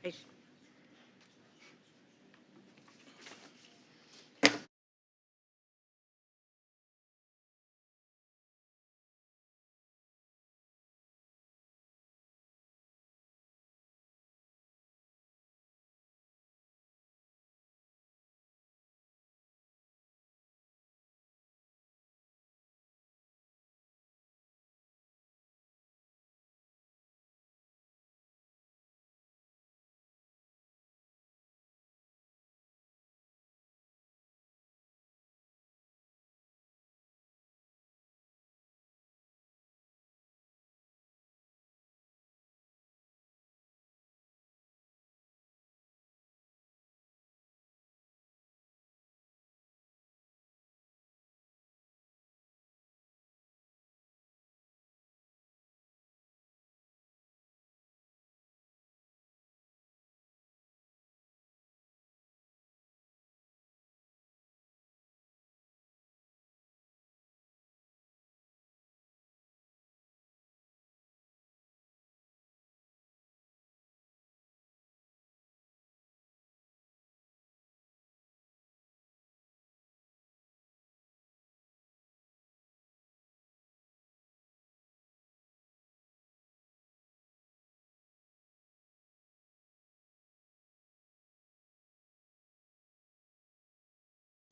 Okay.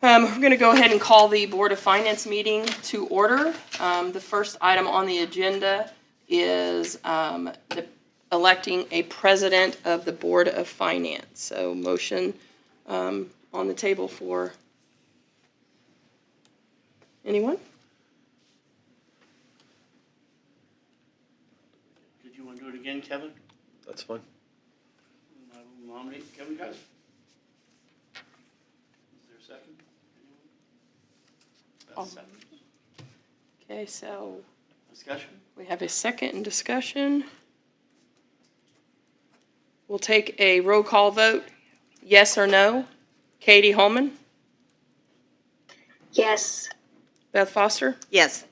We're going to go ahead and call the Board of Finance meeting to order. The first item on the agenda is electing a president of the Board of Finance. So motion on the table for anyone? Did you want to do it again, Kevin? That's fine. I will nominate Kevin Kaiser. Is there a second? Anyone? Second. Okay, so Discussion? we have a second in discussion. We'll take a roll call vote. Yes or no? Katie Holman? Yes. Beth Foster? Yes.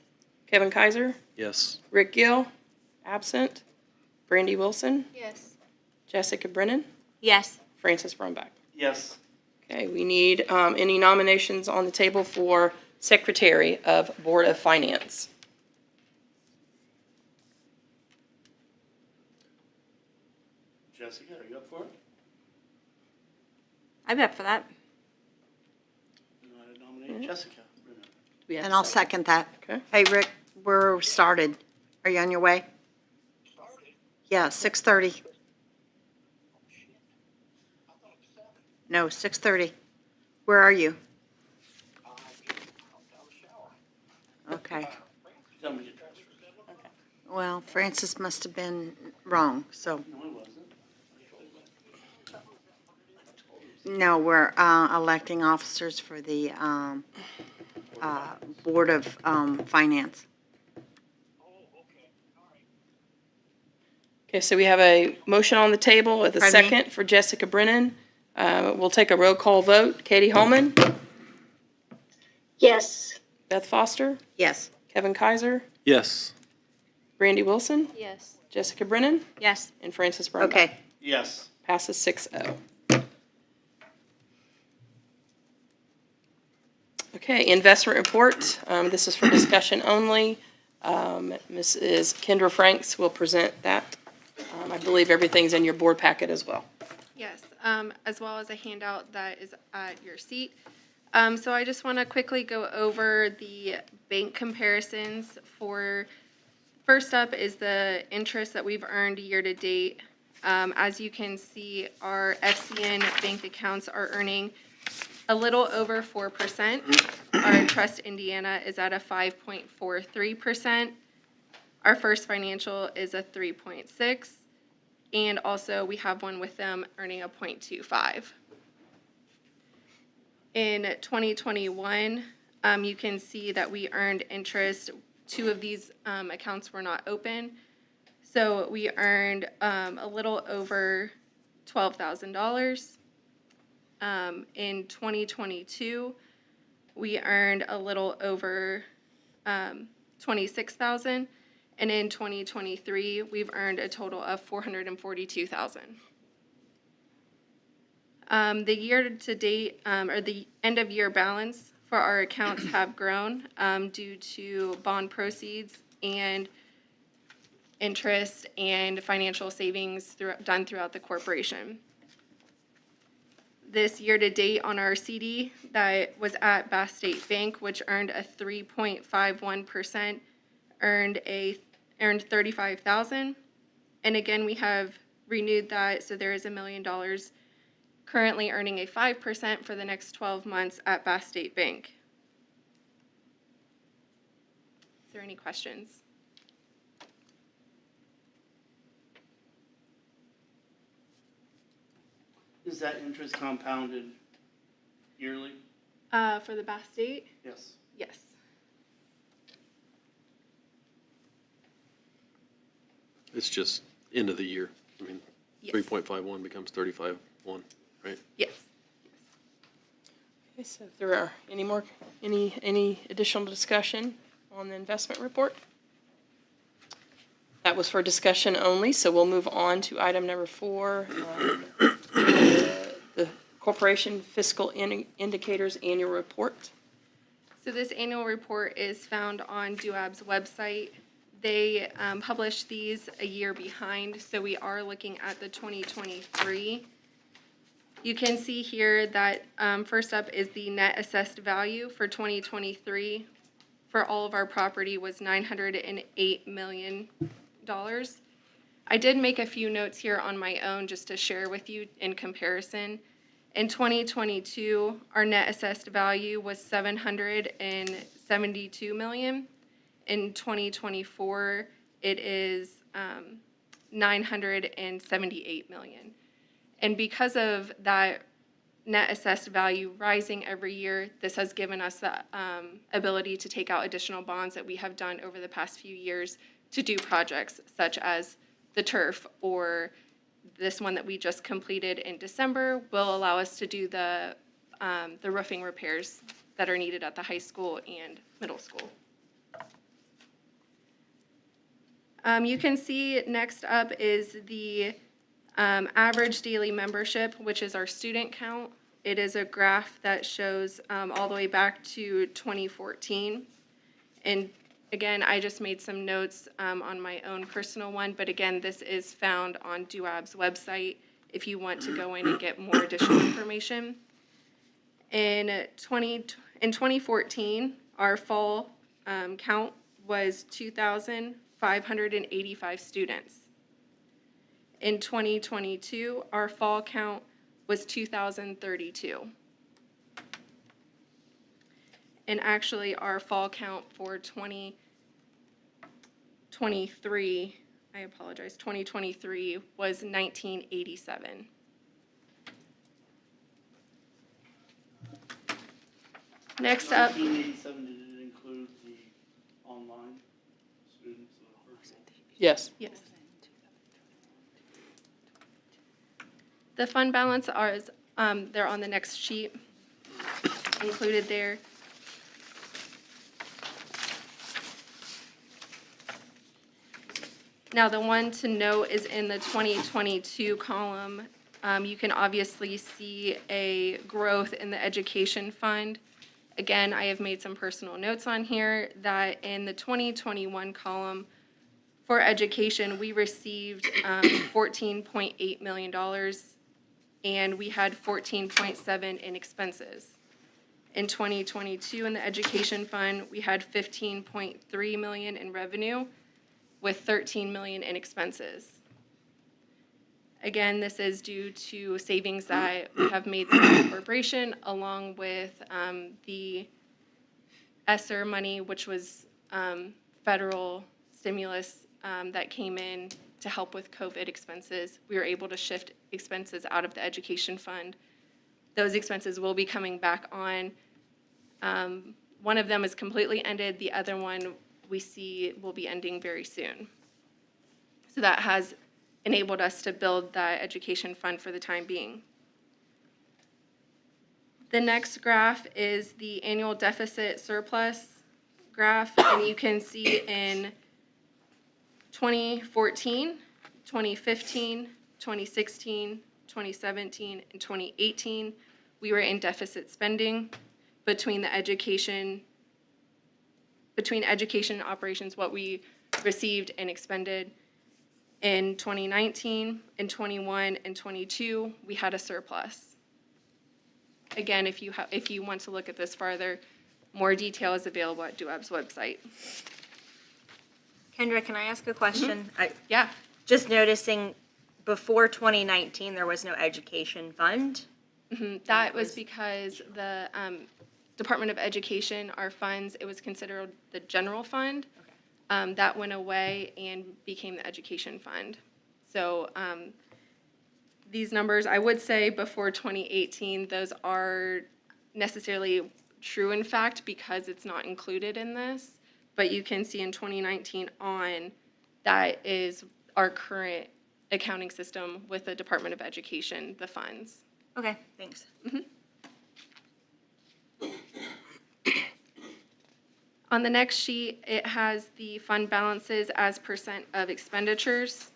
Kevin Kaiser? Yes. Rick Gill? Absent. Brandy Wilson? Yes. Jessica Brennan? Yes. Francis Brumback. Yes. Okay, we need any nominations on the table for Secretary of Board of Finance. Jessica, are you up for it? I'm up for that. Then I nominate Jessica. Brennan. Do we have And a I'll second? second that. Okay. Hey, Rick, we're started. Are you on your way? Yeah, 6:30. No, 6:30. Where are you? Okay. Tell me to transfer. Well, Francis must have been wrong, so. No, it wasn't. No, we're electing officers for the Board of Finance. Okay, so we have a motion on the table with a Pardon me? second for Jessica Brennan. We'll take a roll call vote. Katie Holman? Yes. Beth Foster? Yes. Kevin Kaiser? Yes. Brandy Wilson? Yes. Jessica Brennan? Yes. And Francis Brumback. Okay. Yes. Passes 6-0. Okay, investment report. This is for discussion only. Mrs. Kendra Franks will present that. I believe everything's in your board packet as well. Yes, as well as a handout that is at your seat. So I just want to quickly go over the bank comparisons for, first up is the interest that we've earned year to date. As you can see, our FCN bank accounts are earning a little over 4%. Our Trust Indiana is at a 5.43%. Our First Financial is a 3.6%. And also we have one with them earning a 0.25. In 2021, you can see that we earned interest. Two of these accounts were not open. So we earned a little over $12,000. In 2022, we earned a little over $26,000. And in 2023, we've earned a total of $442,000. The year-to-date, or the end-of-year balance for our accounts have grown due to bond proceeds and interest and financial savings done throughout the corporation. This year-to-date on our CD that was at Bass State Bank, which earned a 3.51%, earned $35,000. And again, we have renewed that, so there is $1 million currently earning a 5% for the next 12 months at Bass State Bank. Is there any questions? Is that interest compounded yearly? For the Bass State? Yes. Yes. It's just end of the year. I mean, Yes. 3.51 becomes 35.1, right? Yes. Okay, so if there are any additional discussion on the investment report? That was for discussion only, so we'll move on to item number 4, the Corporation Fiscal Indicators Annual Report. So this annual report is found on DUAB's website. They publish these a year behind, so we are looking at the 2023. You can see here that first up is the net assessed value for 2023 for all of our property was $908 million. I did make a few notes here on my own just to share with you in comparison. In 2022, our net assessed value was $772 million. In 2024, it is $978 million. And because of that net assessed value rising every year, this has given us the ability to take out additional bonds that we have done over the past few years to do projects such as the turf, or this one that we just completed in December will allow us to do the roofing repairs that are needed at the high school and middle school. You can see next up is the average daily membership, which is our student count. It is a graph that shows all the way back to 2014. And again, I just made some notes on my own personal one, but again, this is found on DUAB's website if you want to go in and get more additional information. In 2014, our fall count was 2,585 students. In 2022, our fall count was 2,032. And actually, our fall count for 2023, I apologize, 2023 was 1987. Next up. 1987, did it include the online students? Yes. Yes. The fund balance is, they're on the next sheet, included there. Now, the one to note is in the 2022 column. You can obviously see a growth in the education fund. Again, I have made some personal notes on here that in the 2021 column for education, we received $14.8 million, and we had 14.7 in expenses. In 2022, in the education fund, we had 15.3 million in revenue with 13 million in expenses. Again, this is due to savings that we have made through the corporation, along with the ESSER money, which was federal stimulus that came in to help with COVID expenses. We were able to shift expenses out of the education fund. Those expenses will be coming back on. One of them is completely ended. The other one we see will be ending very soon. So that has enabled us to build that education fund for the time being. The next graph is the annual deficit surplus graph, and you can see in 2014, 2015, 2016, 2017, and 2018, we were in deficit spending between education and operations, what we received and expended. In 2019, and 21, and 22, we had a surplus. Again, if you want to look at this farther, more detail is available at DUEB's website. Kendra, can I ask a question? Yeah. Just noticing before 2019, there was no education fund. That was because the Department of Education, our funds, it was considered the general fund. That went away and became the education fund. So these numbers, I would say before 2018, those are necessarily true in fact because it's not included in this. But you can see in 2019 on, that is our current accounting system with the Department of Education, the funds. Okay, thanks. On the next sheet, it has the fund balances as percent of expenditures.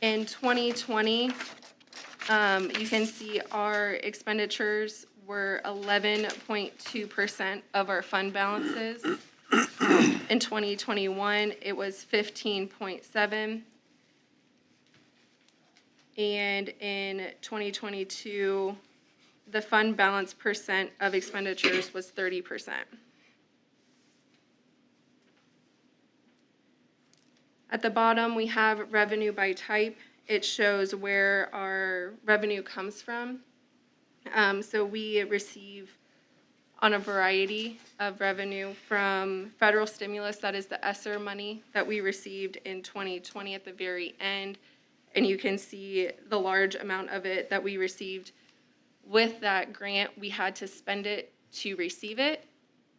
In 2020, you can see our expenditures were 11.2% of our fund balances. In 2021, it was 15.7%. And in 2022, the fund balance percent of expenditures was 30%. At the bottom, we have revenue by type. It shows where our revenue comes from. So we receive on a variety of revenue from federal stimulus, that is the ESSER money that we received in 2020 at the very end. And you can see the large amount of it that we received. With that grant, we had to spend it to receive it.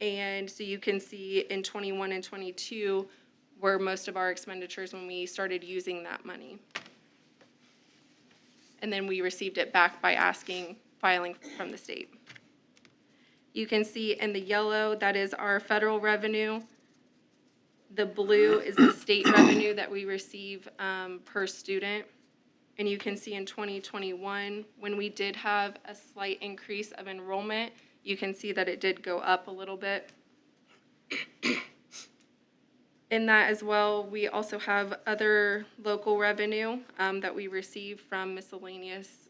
And so you can see in 21 and 22 were most of our expenditures when we started using that money. And then we received it back by filing from the state. You can see in the yellow, that is our federal revenue. The blue is the state revenue that we receive per student. And you can see in 2021, when we did have a slight increase of enrollment, you can see that it did go up a little bit. In that as well, we also have other local revenue that we receive from miscellaneous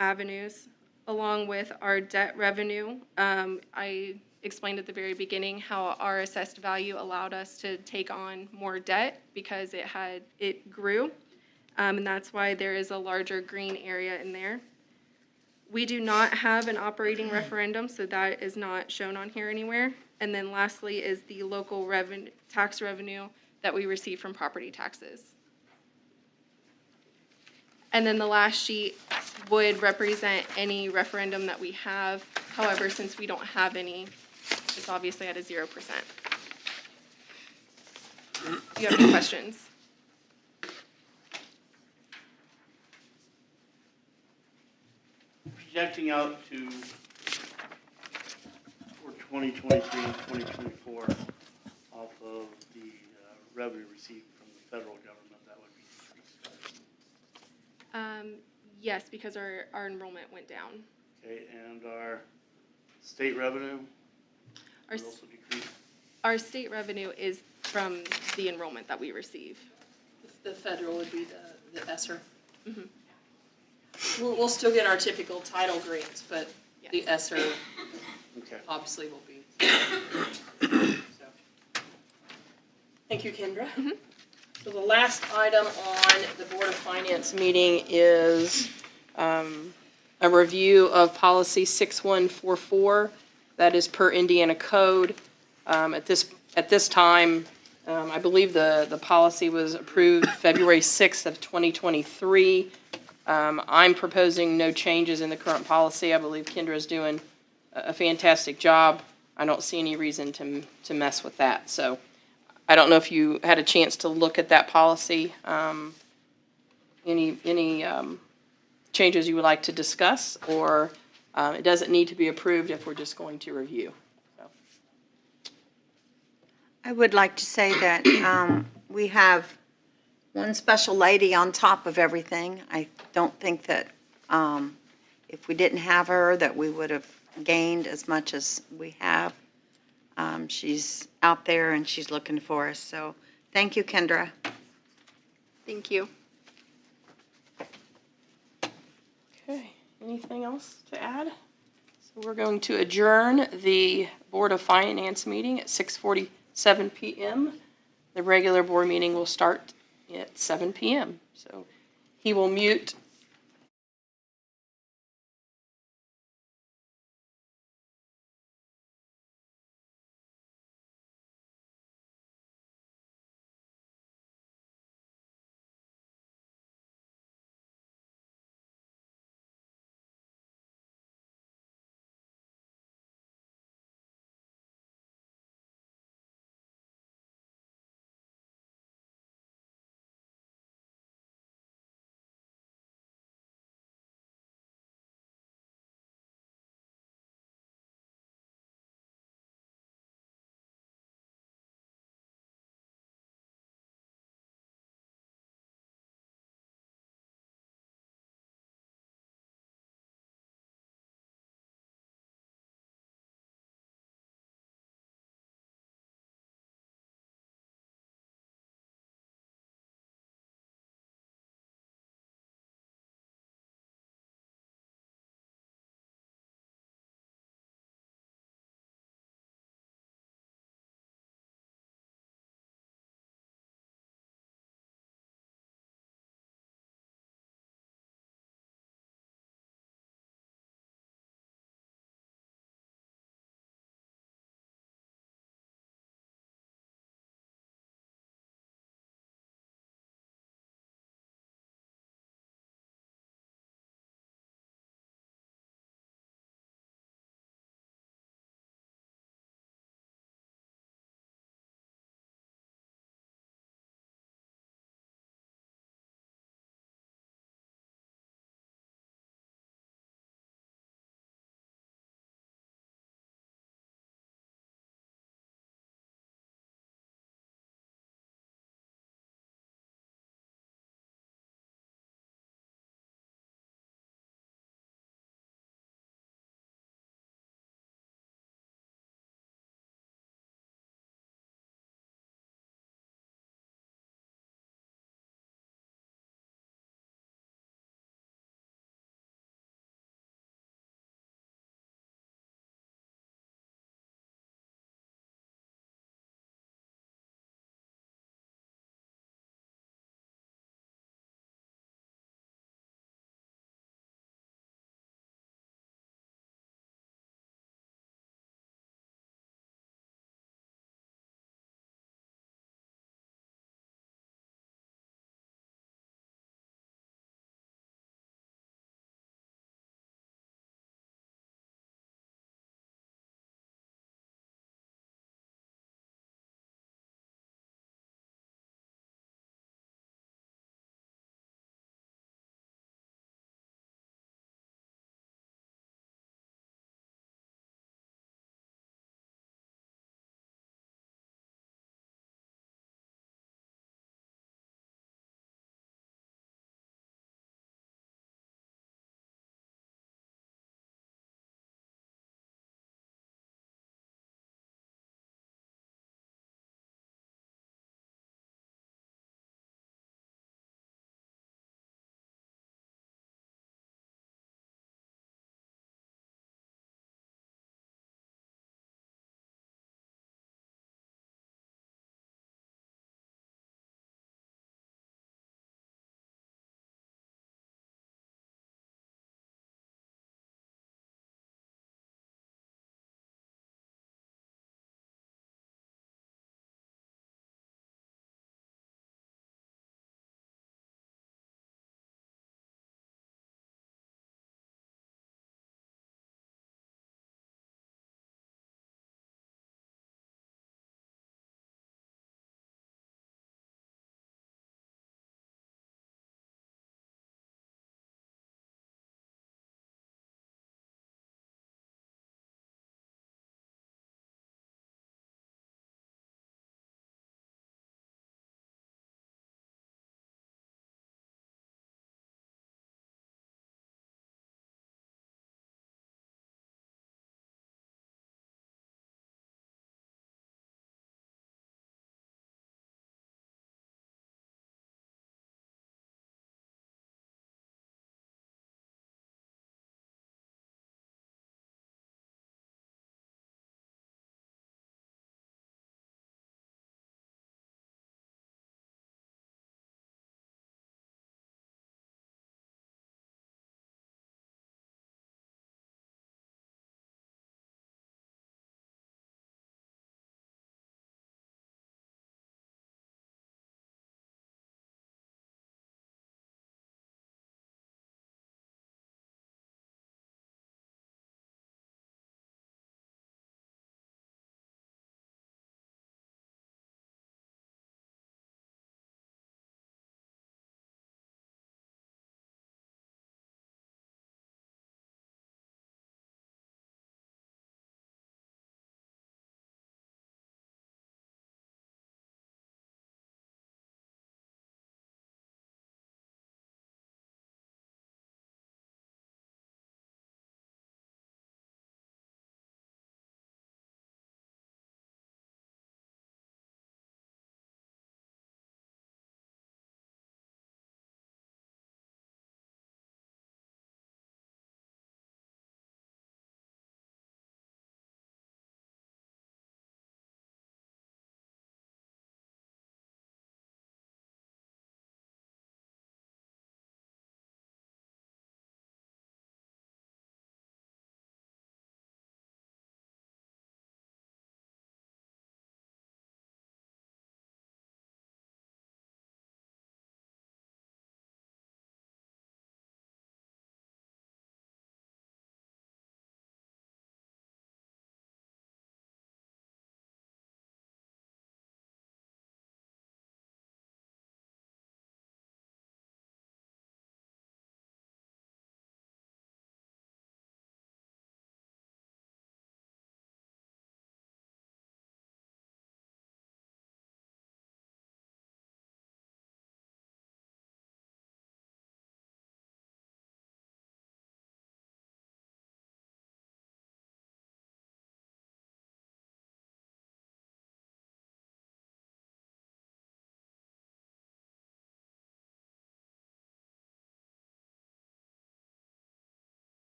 avenues, along with our debt revenue. I explained at the very beginning how our assessed value allowed us to take on more debt because it grew, and that's why there is a larger green area in there. We do not have an operating referendum, so that is not shown on here anywhere. And then lastly is the local tax revenue that we receive from property taxes. And then the last sheet would represent any referendum that we have. However, since we don't have any, it's obviously at a 0%. Do you have any questions? Projecting out to for 2023 and 2024 off of the revenue received from the federal government, that would be discussed. Yes, because our enrollment went down. Okay, and our state revenue Our, would also decrease. our state revenue is from the enrollment that we receive. The federal would be the ESSER. We'll still get our typical title grants, but the ESSER Okay. obviously will be. So. Thank you, Kendra. So the last item on the Board of Finance meeting is a review of policy 6144. That is per Indiana code. At this time, I believe the policy was approved February 6th of 2023. I'm proposing no changes in the current policy. I believe Kendra's doing a fantastic job. I don't see any reason to mess with that. So I don't know if you had a chance to look at that policy. Any changes you would like to discuss, or it doesn't need to be approved if we're just going to review. So. I would like to say that we have one special lady on top of everything. I don't think that if we didn't have her, that we would have gained as much as we have. She's out there and she's looking for us. So thank you, Kendra. Thank you. Okay, anything else to add? So we're going to adjourn the Board of Finance meeting at 6:47 PM. The regular board meeting will start at 7 PM. So he will mute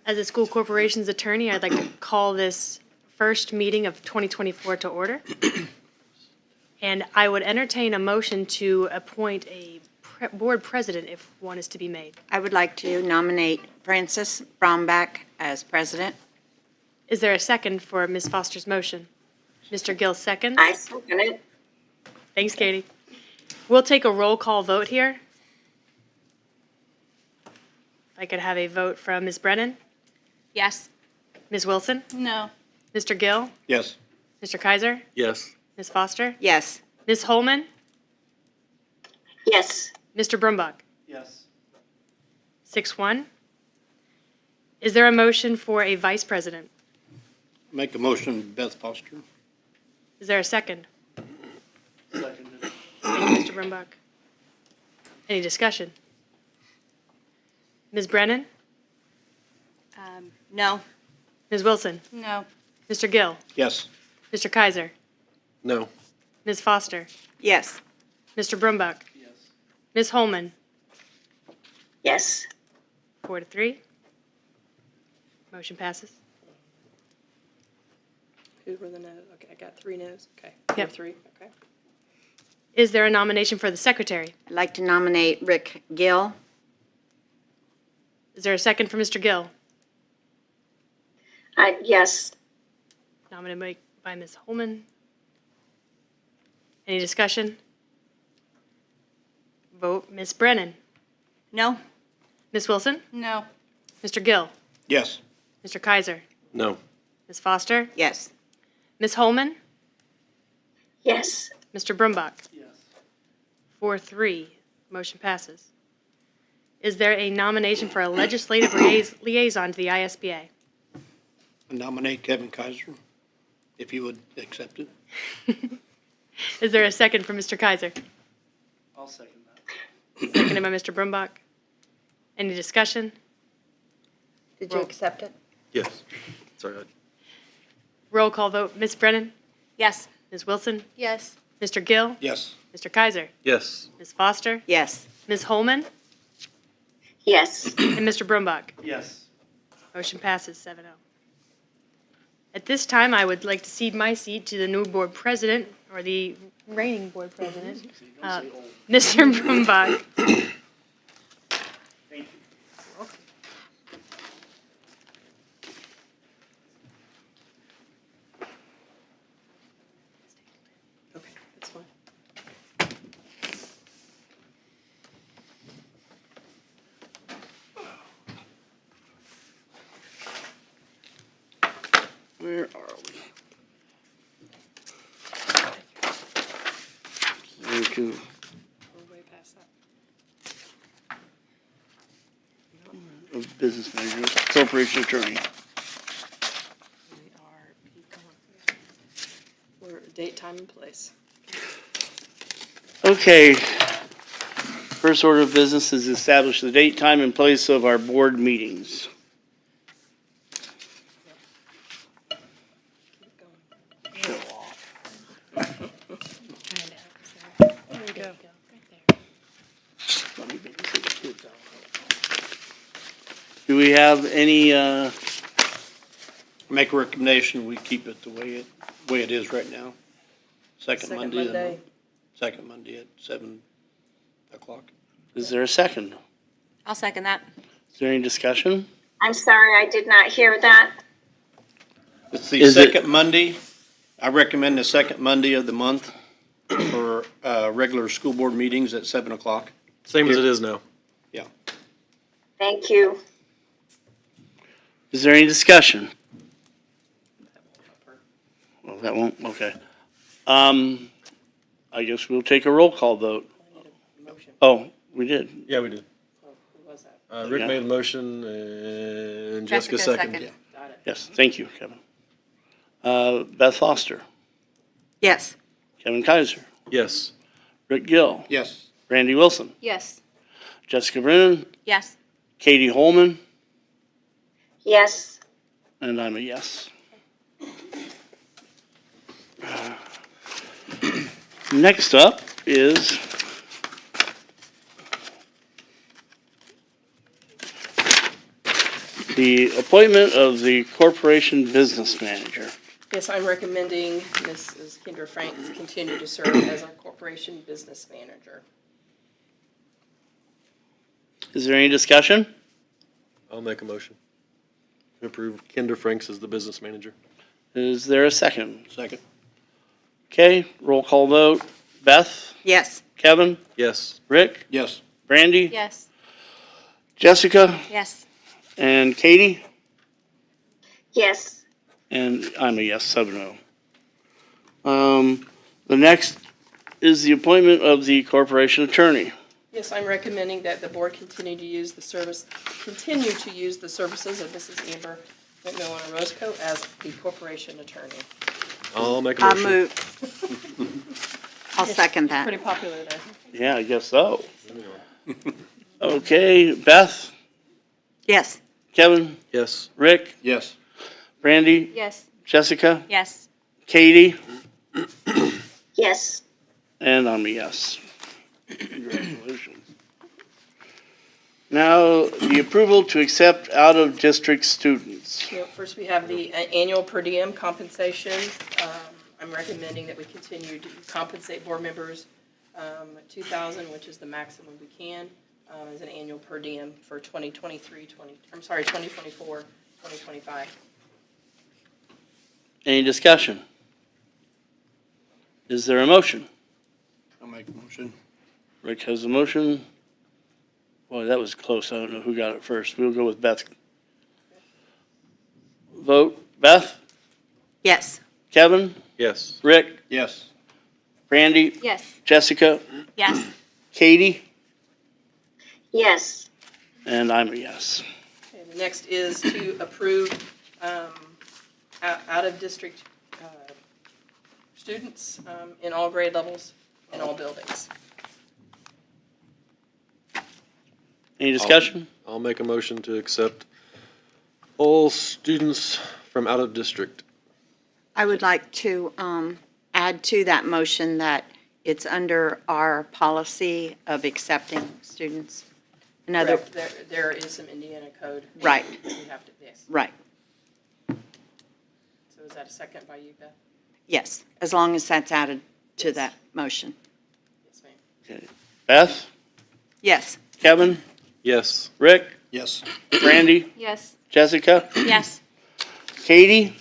As a school corporation's attorney, I'd like to call this first meeting of 2024 to order. And I would entertain a motion to appoint a board president if one is to be made. I would like to nominate Frances Brombach as president. Is there a second for Ms. Foster's motion? Mr. Gill seconds. I second it. Thanks, Katie. We'll take a roll call vote here. If I could have a vote from Ms. Brennan, Yes. Ms. Wilson, No. Mr. Gill, Yes. Mr. Kaiser, Yes. Ms. Foster, Yes. Ms. Holman, Yes. Mr. Brumbach. Yes. 6-1. Is there a motion for a vice president? Make a motion, Beth Foster. Is there a second? Seconded. Thank you, Mr. Brumbach. Any discussion? Ms. Brennan, No. Ms. Wilson, No. Mr. Gill, Yes. Mr. Kaiser, No. Ms. Foster, Yes. Mr. Brumbach, Yes. Ms. Holman, Yes. 4-3. Motion passes. Who were the no's? Okay, I got 3 no's. Okay. Yep. 3, okay. Is there a nomination for the secretary? I'd like to nominate Rick Gill. Is there a second for Mr. Gill? Yes. Nominated by Ms. Holman. Any discussion? Vote Ms. Brennan. No. Ms. Wilson? No. Mr. Gill? Yes. Mr. Kaiser? No. Ms. Foster? Yes. Ms. Holman? Yes. Mr. Brumbach? Yes. 4-3. Motion passes. Is there a nomination for a legislative liaison to the ISBA? I nominate Kevin Kaiser, if you would accept it. Is there a second for Mr. Kaiser? I'll second that. Seconded by Mr. Brumbach. Any discussion? Did you accept it? Yes. Sorry. Roll call vote. Ms. Brennan? Yes. Ms. Wilson? Yes. Mr. Gill? Yes. Mr. Kaiser? Yes. Ms. Foster? Yes. Ms. Holman? Yes. And Mr. Brumbach? Yes. Motion passes 7-0. At this time, I would like to cede my seat to the new board president, or the reigning board president, Don't say old. Mr. Brumbach. Thank you. Okay, that's fine. Where are we? Thank you. We're way past that. Of business manager, corporation attorney. We are, we're date, time, and place. Okay. First order of business is establish the date, time, and place of our board meetings. Keep going. Show off. There you go. Right there. Let me babysit the kids out. Do we have any, Make a recommendation, we keep it the way it is right now. Second Second Monday of the Monday. month. Second Monday at 7 o'clock. is there a second? I'll second that. Is there any discussion? I'm sorry, I did not hear that. It's the Is it- second Monday. I recommend the second Monday of the month for regular school board meetings at 7 o'clock. Same as it is now. Thank you. Is there any discussion? Well, that won't, okay. I guess we'll take a roll call vote. Motion. Oh, we did. Yeah, we did. Oh, who was that? Rick Yeah. made a motion and Jessica Jessica seconded. seconded. Got it. Yes, thank you, Kevin. Beth Foster, Yes. Kevin Kaiser, Yes. Rick Gill, Yes. Randy Wilson, Yes. Jessica Brennan, Yes. Katie Holman, Yes. and I'm a yes. Next up is The appointment of the corporation business manager. Yes, I'm recommending Mrs. Kendra Franks continue to serve as our corporation business manager. Is there any discussion? I'll make a motion to approve Kendra Franks as the business manager. Is there a second? Second. Okay, roll call vote. Beth? Yes. Kevin? Yes. Rick? Yes. Brandy? Yes. Jessica? Yes. And Katie? Yes. And I'm a yes, 7-0. The next is the appointment of the corporation attorney. Yes, I'm recommending that the board continue to use the services of Mrs. Amber McMillan Roscoe as the corporation attorney. I'll make a I motion. move. I'll second that. Pretty popular there. Yeah, I guess so. Okay, Beth? Yes. Kevin? Yes. Rick? Yes. Brandy? Yes. Jessica? Yes. Katie? Yes. And I'm a yes. Congratulations. Now, the approval to accept out-of-district students. First, we have the annual per diem compensation. I'm recommending that we continue to compensate board members $2,000, which is the maximum we can, as an annual per diem for 2024, 2025. Any discussion? Is there a motion? I'll make a motion. Rick has a motion. Boy, that was close. I don't know who got it first. We'll go with Beth. Vote. Beth? Yes. Kevin? Yes. Rick? Yes. Brandy? Yes. Jessica? Yes. Katie? Yes. And I'm a yes. Okay, the next is to approve out-of-district students in all grade levels in all buildings. Any discussion? I'll make a motion to accept all students from out of district. I would like to add to that motion that it's under our policy of accepting students. Another, Correct. There is some Indiana code. Right. We have to, yes. right, So is that a second by you, Beth? yes, as long as that's added to that motion. Yes, ma'am. Okay. Beth? Yes. Kevin? Yes. Rick? Yes. Brandy? Yes. Jessica? Yes. Katie?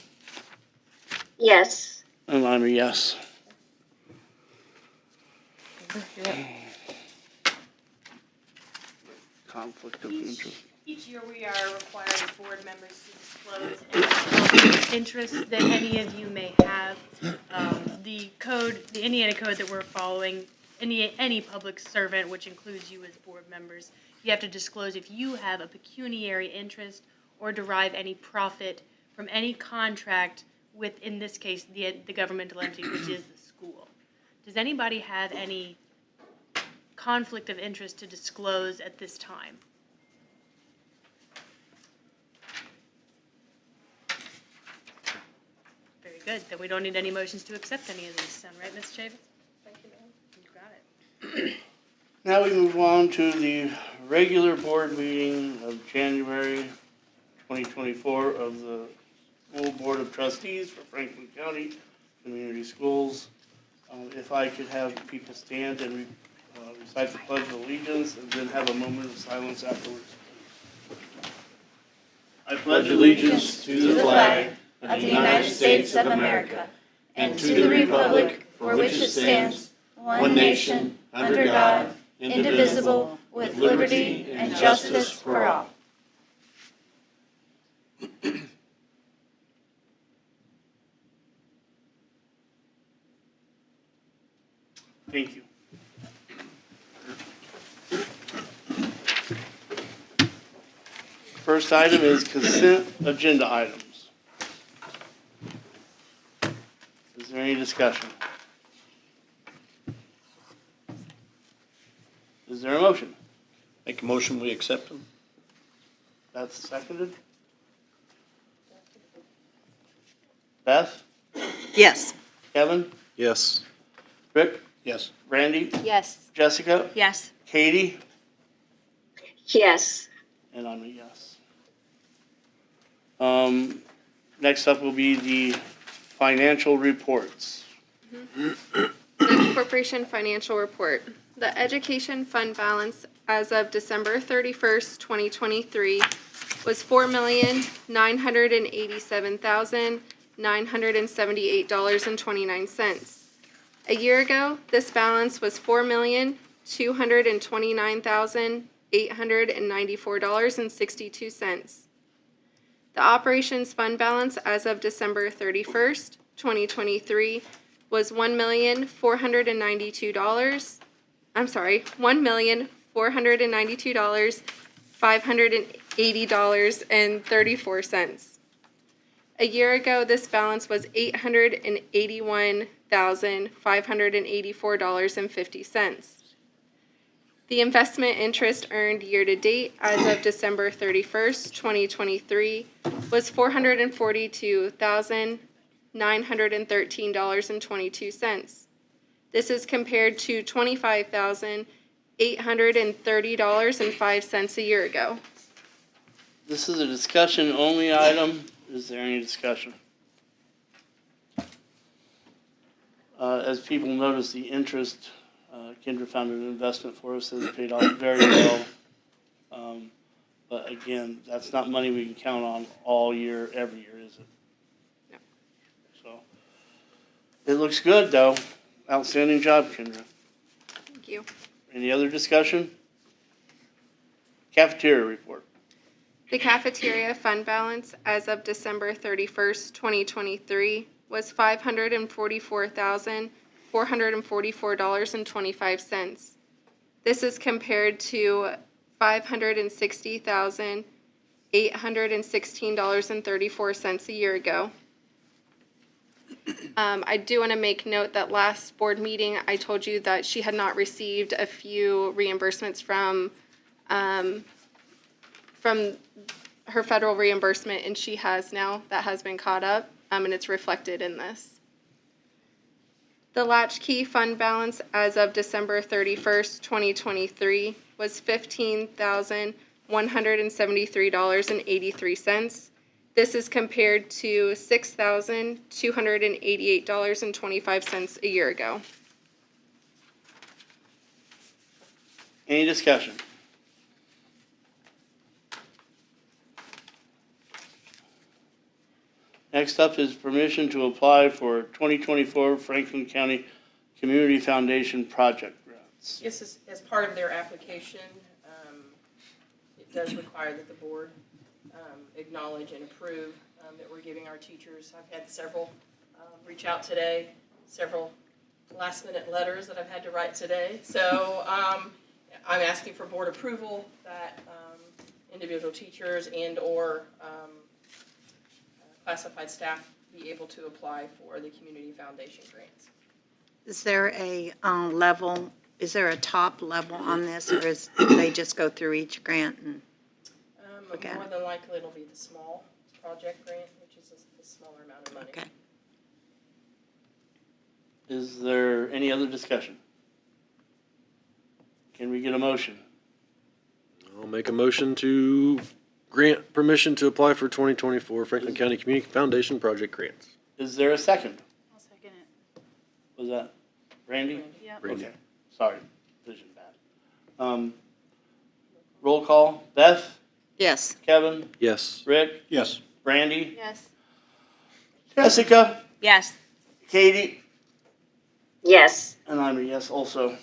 Yes. And I'm a yes. Conflict of interest. Each year, we are requiring board members to disclose any conflict of interest that any of you may have. The code, the Indiana code that we're following, any public servant, which includes you as board members, you have to disclose if you have a pecuniary interest or derive any profit from any contract with, in this case, the governmental entity, which is the school. Does anybody have any conflict of interest to disclose at this time? Very good. Then we don't need any motions to accept any of these, then, right, Ms. Chavis? Thank you, ma'am. You got it. Now we move on to the regular board meeting of January 2024 of the School Board of Trustees for Franklin County Community Schools. If I could have people stand and recite the Pledge of Allegiance and then have a moment of silence afterwards. I pledge allegiance to the flag of the United States of America and to the republic for which it stands, one nation, under God, indivisible, with liberty and justice for all. Thank you. First item is consent agenda items. Is there any discussion? Is there a motion? Make a motion, we accept them. That's seconded. Beth? Yes. Kevin? Yes. Rick? Yes. Randy? Yes. Jessica? Yes. Katie? Yes. And I'm a yes. Next up will be the financial reports. The corporation financial report. The education fund balance as of December 31st, 2023 was $4,987,978.29. A year ago, this balance was $4,229,894.62. The operations fund balance as of December 31st, 2023 was $1,492,580.34. A year ago, this balance was $881,584.50. The investment interest earned year-to-date as of December 31st, 2023 was $442,913.22. This is compared to $25,830.05 a year ago. This is a discussion-only item. Is there any discussion? As people notice, the interest, Kendra found an investment for us that has paid off very well. But again, that's not money we can count on all year, every year, is it? No. So, it looks good, though. Outstanding job, Kendra. Thank you. Any other discussion? Cafeteria report. The cafeteria fund balance as of December 31st, 2023 was $544,444.25. This is compared to $560,816.34 a year ago. I do want to make note that last board meeting, I told you that she had not received a few reimbursements from her federal reimbursement, and she has now. That has been caught up, and it's reflected in this. The latchkey fund balance as of December 31st, 2023 was $15,173.83. This is compared to $6,288.25 a year ago. Any discussion? Next up is permission to apply for 2024 Franklin County Community Foundation project grants. Yes, as part of their application, it does require that the board acknowledge and approve that we're giving our teachers. I've had several reach out today, several last-minute letters that I've had to write today. So I'm asking for board approval that individual teachers and/or classified staff be able to apply for the Community Foundation grants. Is there a level, is there a top level on this, or do they just go through each grant and look at More it? than likely, it'll be the small project grant, which is a smaller amount of money. Okay. Is there any other discussion? Can we get a motion? I'll make a motion to grant permission to apply for 2024 Franklin County Community Foundation project grants. Is there a second? I'll second it. Was that Randy? Yep. Randy. Okay, sorry, vision bad. Roll call, Beth, Yes. Kevin, Yes. Rick, Yes. Randy, Yes. Jessica, Yes. Katie, Yes. and I'm a yes also.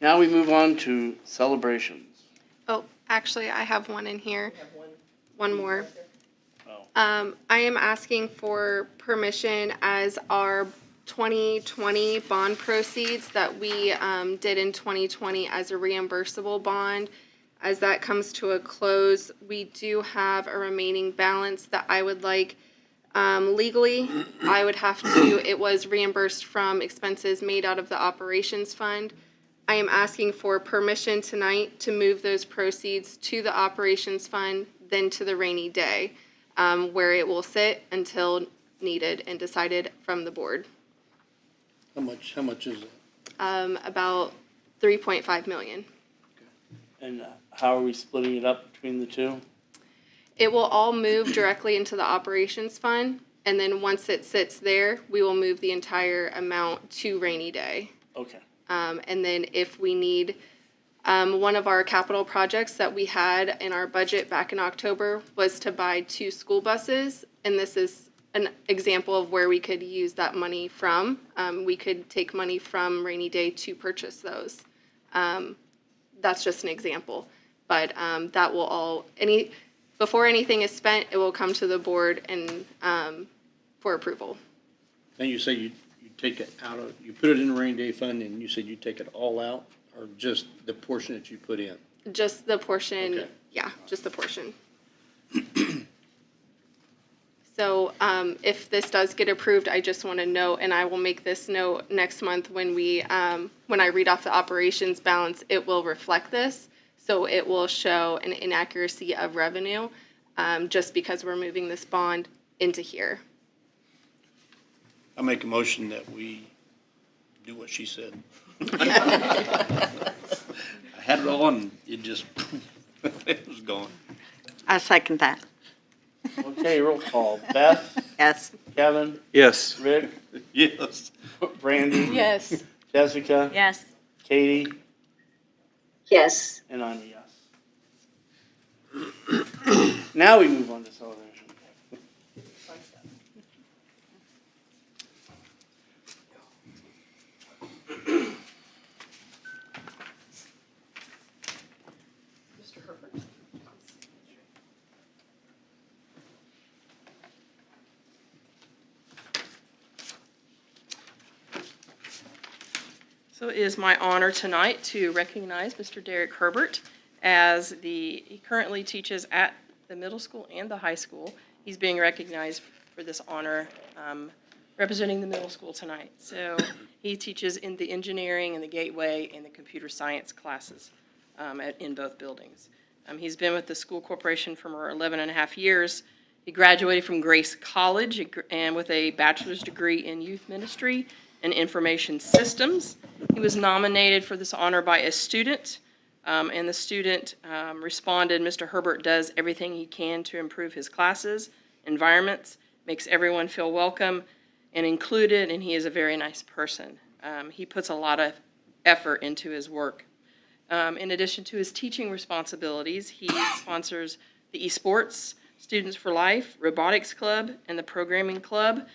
Now we move on to celebrations. Oh, actually, I have one in here. We have One more. Oh. I am asking for permission as our 2020 bond proceeds that we did in 2020 as a reimbursable bond. As that comes to a close, we do have a remaining balance that I would like legally. I would have to, it was reimbursed from expenses made out of the operations fund. I am asking for permission tonight to move those proceeds to the operations fund, then to the rainy day, where it will sit until needed and decided from the board. How much is it? About $3.5 million. And how are we splitting it up between the two? It will all move directly into the operations fund, and then once it sits there, we will move the entire amount to rainy day. Okay. And then if we need, one of our capital projects that we had in our budget back in October was to buy 2 school buses, and this is an example of where we could use that money from. We could take money from rainy day to purchase those. That's just an example, but that will all, before anything is spent, it will come to the board and for approval. And you say you take it out of, you put it in the rainy day fund, and you said you take it all out, or just the portion that you put in? Just the portion, Okay. yeah, just the portion. So if this does get approved, I just want to note, and I will make this note next month when when I read off the operations balance, it will reflect this. So it will show an inaccuracy of revenue just because we're moving this bond into here. I make a motion that we do what she said. I had it all and it just, it was gone. I second that. Okay, roll call. Beth? Yes. Kevin? Yes. Rick? Yes. Brandy? Yes. Jessica? Yes. Katie? Yes. And I'm a yes. Now we move on to celebration. Mr. Herbert? So it is my honor tonight to recognize Mr. Derek Herbert as he currently teaches at the middle school and the high school. He's being recognized for this honor representing the middle school tonight. So he teaches in the engineering and the gateway and the computer science classes in both buildings. He's been with the school corporation for 11 and a half years. He graduated from Grace College and with a bachelor's degree in youth ministry and information systems. He was nominated for this honor by a student, and the student responded, "Mr. Herbert does everything he can to improve his classes, environments, makes everyone feel welcome and included, and he is a very nice person." He puts a lot of effort into his work. In addition to his teaching responsibilities, he sponsors the esports, Students for Life, Robotics Club, and the Programming Club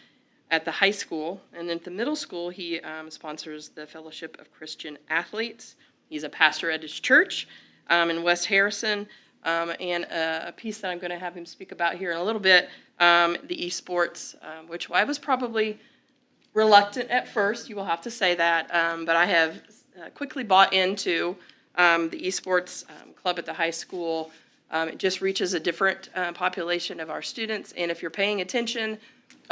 at the high school. And then at the middle school, he sponsors the Fellowship of Christian Athletes. He's a pastor at his church in West Harrison. And a piece that I'm going to have him speak about here in a little bit, the esports, which I was probably reluctant at first, you will have to say that, but I have quickly bought into the esports club at the high school. It just reaches a different population of our students, and if you're paying attention,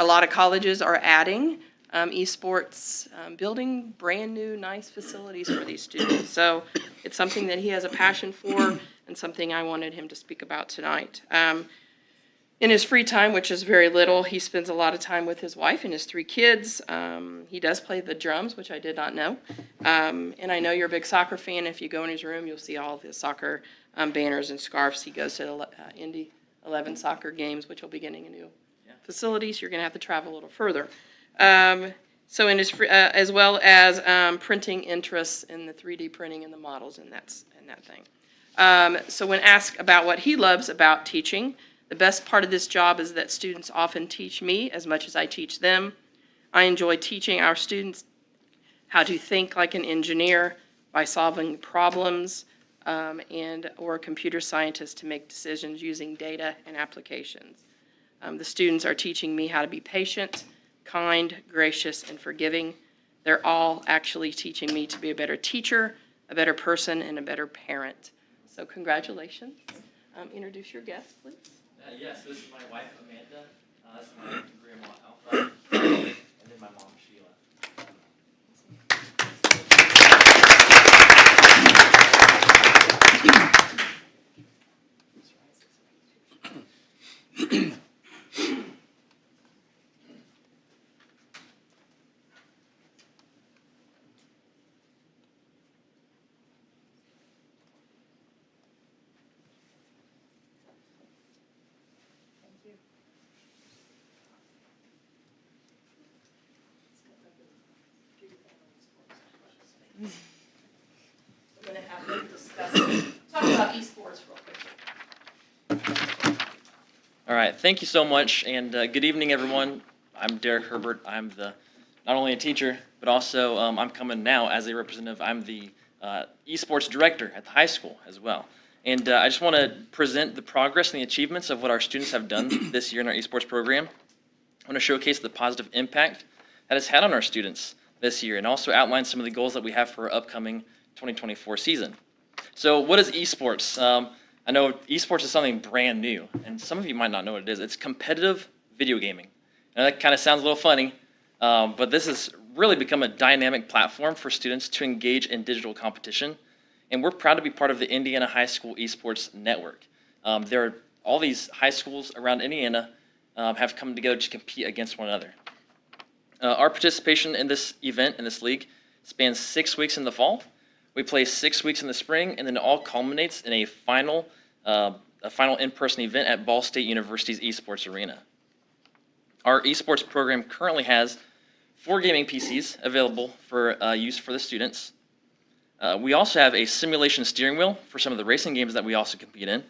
a lot of colleges are adding esports, building brand new nice facilities for these students. So it's something that he has a passion for and something I wanted him to speak about tonight. In his free time, which is very little, he spends a lot of time with his wife and his 3 kids. He does play the drums, which I did not know. And I know you're a big soccer fan. If you go in his room, you'll see all of his soccer banners and scarves. He goes to Indy 11 soccer games, which will be getting a new facility, so you're going to have to travel a little further. So in his free, as well as printing interests in the 3D printing and the models and that thing. So when asked about what he loves about teaching, the best part of this job is that students often teach me as much as I teach them. I enjoy teaching our students how to think like an engineer by solving problems or a computer scientist to make decisions using data and applications. The students are teaching me how to be patient, kind, gracious, and forgiving. They're all actually teaching me to be a better teacher, a better person, and a better parent. So congratulations. Introduce your guest, please. Yes, this is my wife, Amanda. This is my grandma, Alpha. And then my mom, Sheila. I'm going to have them talk about esports real quick. All right, thank you so much, and good evening, everyone. I'm Derek Herbert. I'm not only a teacher, but also I'm coming now as a representative. I'm the esports director at the high school as well. And I just want to present the progress and the achievements of what our students have done this year in our esports program. I want to showcase the positive impact that it's had on our students this year, and also outline some of the goals that we have for our upcoming 2024 season. So what is esports? I know esports is something brand new, and some of you might not know what it is. It's competitive video gaming. Now that kind of sounds a little funny, but this has really become a dynamic platform for students to engage in digital competition, and we're proud to be part of the Indiana High School Esports Network. There are all these high schools around Indiana have come together to compete against one another. Our participation in this event, in this league, spans 6 weeks in the fall. We play 6 weeks in the spring, and then it all culminates in a final in-person event at Ball State University's esports arena. Our esports program currently has 4 gaming PCs available for use for the students. We also have a simulation steering wheel for some of the racing games that we also compete in.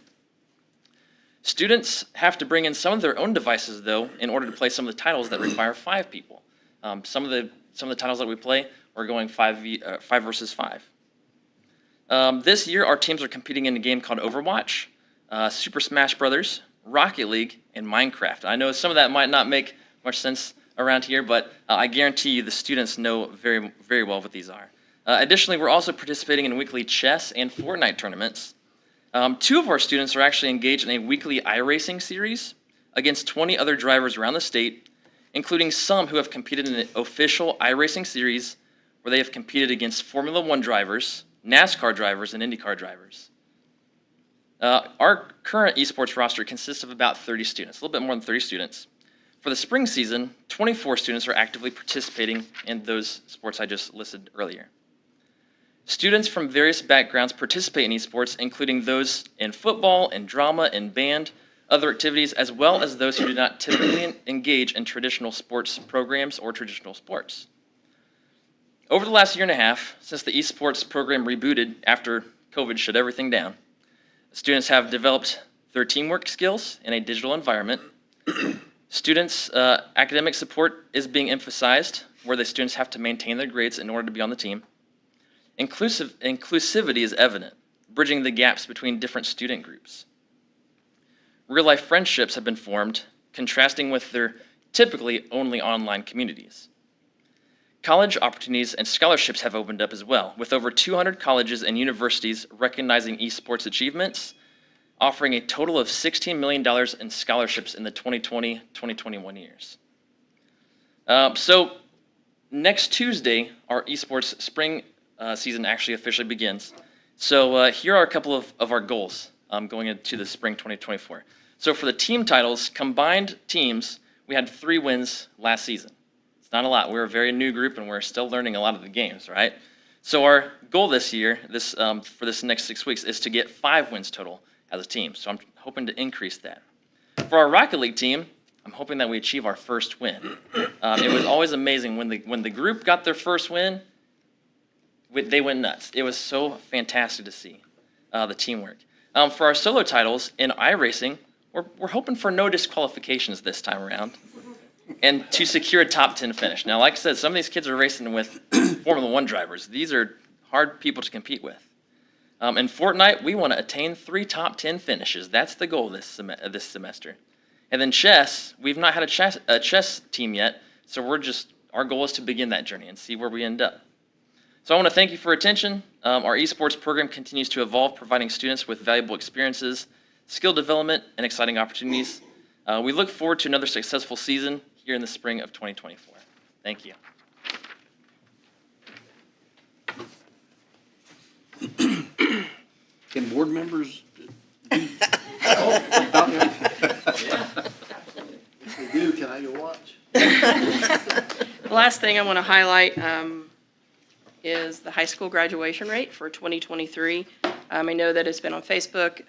Students have to bring in some of their own devices, though, in order to play some of the titles that require 5 people. Some of the titles that we play, we're going 5 versus 5. This year, our teams are competing in a game called Overwatch, Super Smash Brothers, Rocket League, and Minecraft. I know some of that might not make much sense around here, but I guarantee you the students know very, very well what these are. Additionally, we're also participating in weekly chess and Fortnite tournaments. 2 of our students are actually engaged in a weekly iRacing series against 20 other drivers around the state, including some who have competed in an official iRacing series where they have competed against Formula One drivers, NASCAR drivers, and IndyCar drivers. Our current esports roster consists of about 30 students, a little bit more than 30 students. For the spring season, 24 students are actively participating in those sports I just listed earlier. Students from various backgrounds participate in esports, including those in football, in drama, in band, other activities, as well as those who do not typically engage in traditional sports programs or traditional sports. Over the last year and a half, since the esports program rebooted after COVID shut everything down, students have developed their teamwork skills in a digital environment. Students' academic support is being emphasized, where the students have to maintain their grades in order to be on the team. Inclusivity is evident, bridging the gaps between different student groups. Real-life friendships have been formed, contrasting with their typically only online communities. College opportunities and scholarships have opened up as well, with over 200 colleges and universities recognizing esports achievements, offering a total of $16 million in scholarships in the 2020-2021 years. So next Tuesday, our esports spring season actually officially begins. So here are a couple of our goals going into the spring 2024. So for the team titles, combined teams, we had 3 wins last season. It's not a lot. We're a very new group, and we're still learning a lot of the games, right? So our goal this year, for this next 6 weeks, is to get 5 wins total as a team. So I'm hoping to increase that. For our Rocket League team, I'm hoping that we achieve our first win. It was always amazing when the group got their first win. They went nuts. It was so fantastic to see the teamwork. For our solo titles in iRacing, we're hoping for no disqualifications this time around, and to secure a top 10 finish. Now, like I said, some of these kids are racing with Formula One drivers. These are hard people to compete with. In Fortnite, we want to attain 3 top 10 finishes. That's the goal this semester. And then chess, we've not had a chess team yet, so our goal is to begin that journey and see where we end up. So I want to thank you for your attention. Our esports program continues to evolve, providing students with valuable experiences, skill development, and exciting opportunities. We look forward to another successful season here in the spring of 2024. Thank you. Can board members If we do, can I go watch? The last thing I want to highlight is the high school graduation rate for 2023. I know that it's been on Facebook.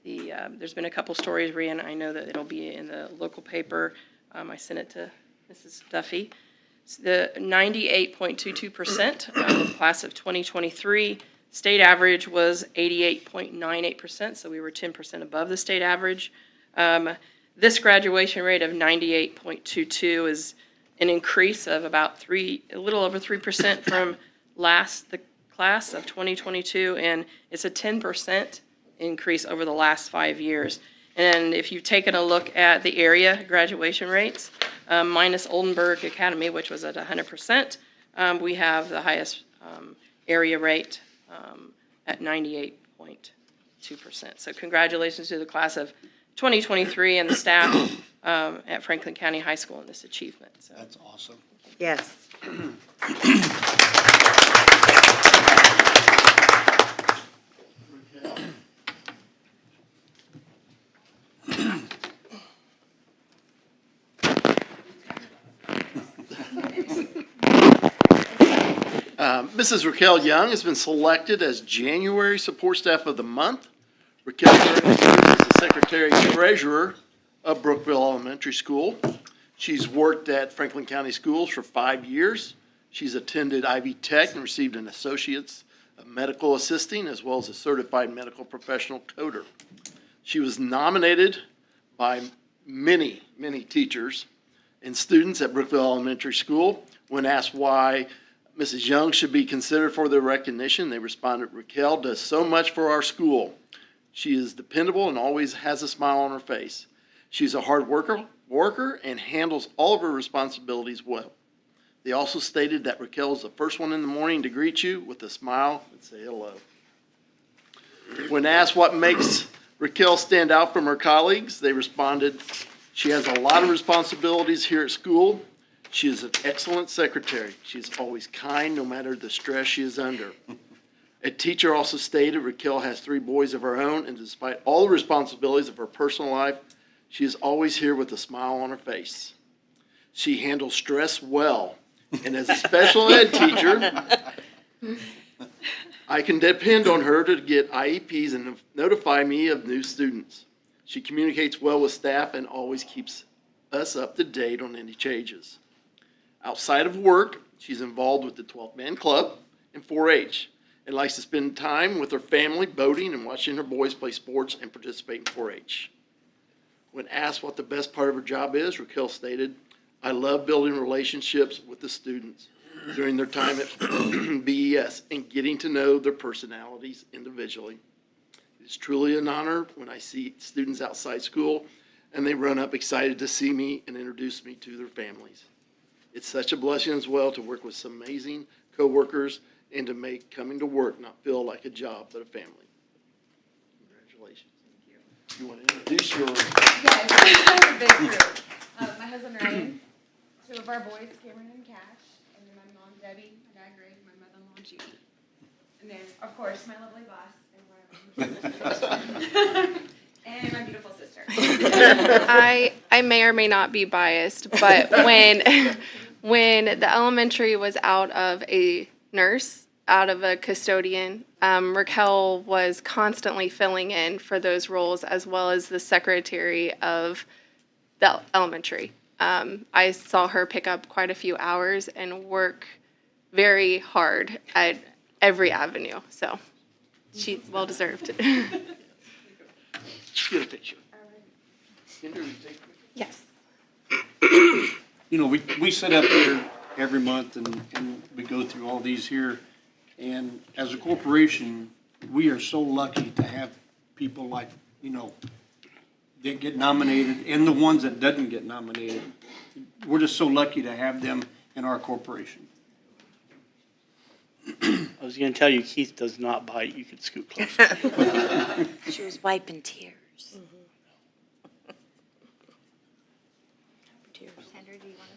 There's been a couple stories, Rhian, I know that it'll be in the local paper. I sent it to Mrs. Duffy. The 98.22% of the class of 2023, state average was 88.98%, so we were 10% above the state average. This graduation rate of 98.22 is an increase of about a little over 3% from the class of 2022, and it's a 10% increase over the last 5 years. And if you've taken a look at the area graduation rates, minus Oldenburg Academy, which was at 100%, we have the highest area rate at 98.2%. So congratulations to the class of 2023 and the staff at Franklin County High School in this achievement. So. That's awesome. Yes. Mrs. Raquel Young has been selected as January Support Staff of the Month. Raquel currently serves as the Secretary Treasurer of Brookville Elementary School. She's worked at Franklin County Schools for 5 years. She's attended Ivy Tech and received an Associate's of Medical Assisting as well as a Certified Medical Professional Coder. She was nominated by many, many teachers and students at Brookville Elementary School. When asked why Mrs. Young should be considered for the recognition, they responded, "Raquel does so much for our school. She is dependable and always has a smile on her face. She's a hard worker and handles all of her responsibilities well." They also stated that Raquel is the first one in the morning to greet you with a smile and say hello. When asked what makes Raquel stand out from her colleagues, they responded, "She has a lot of responsibilities here at school. She is an excellent secretary. She is always kind no matter the stress she is under." A teacher also stated Raquel has 3 boys of her own, and despite all the responsibilities of her personal life, she is always here with a smile on her face. She handles stress well, and as a special ed teacher, I can depend on her to get IEPs and notify me of new students. She communicates well with staff and always keeps us up to date on any changes. Outside of work, she's involved with the 12th Man Club and 4-H and likes to spend time with her family boating and watching her boys play sports and participate in 4-H. When asked what the best part of her job is, Raquel stated, "I love building relationships with the students during their time at BES and getting to know their personalities individually. It's truly an honor when I see students outside school and they run up excited to see me and introduce me to their families. It's such a blessing as well to work with some amazing coworkers and to make coming to work not feel like a job but a family." Congratulations. Thank you. You want to introduce your... Yes, it's a big group. My husband Ryan, 2 of our boys, Cameron and Cash, and then my mom Debbie, my dad Greg, my mother-in-law Judy, and then of course my lovely boss and my beautiful sister. I may or may not be biased, but when the elementary was out of a nurse, out of a custodian, Raquel was constantly filling in for those roles as well as the secretary of the elementary. I saw her pick up quite a few hours and work very hard at every avenue, so she's well deserved. Get a picture. Yes. You know, we sit up here every month and we go through all these here. And as a corporation, we are so lucky to have people like, you know, that get nominated and the ones that doesn't get nominated. We're just so lucky to have them in our corporation. I was going to tell you, Keith does not bite. You could scoot closer. She was wiping tears. Sandra, do you want to?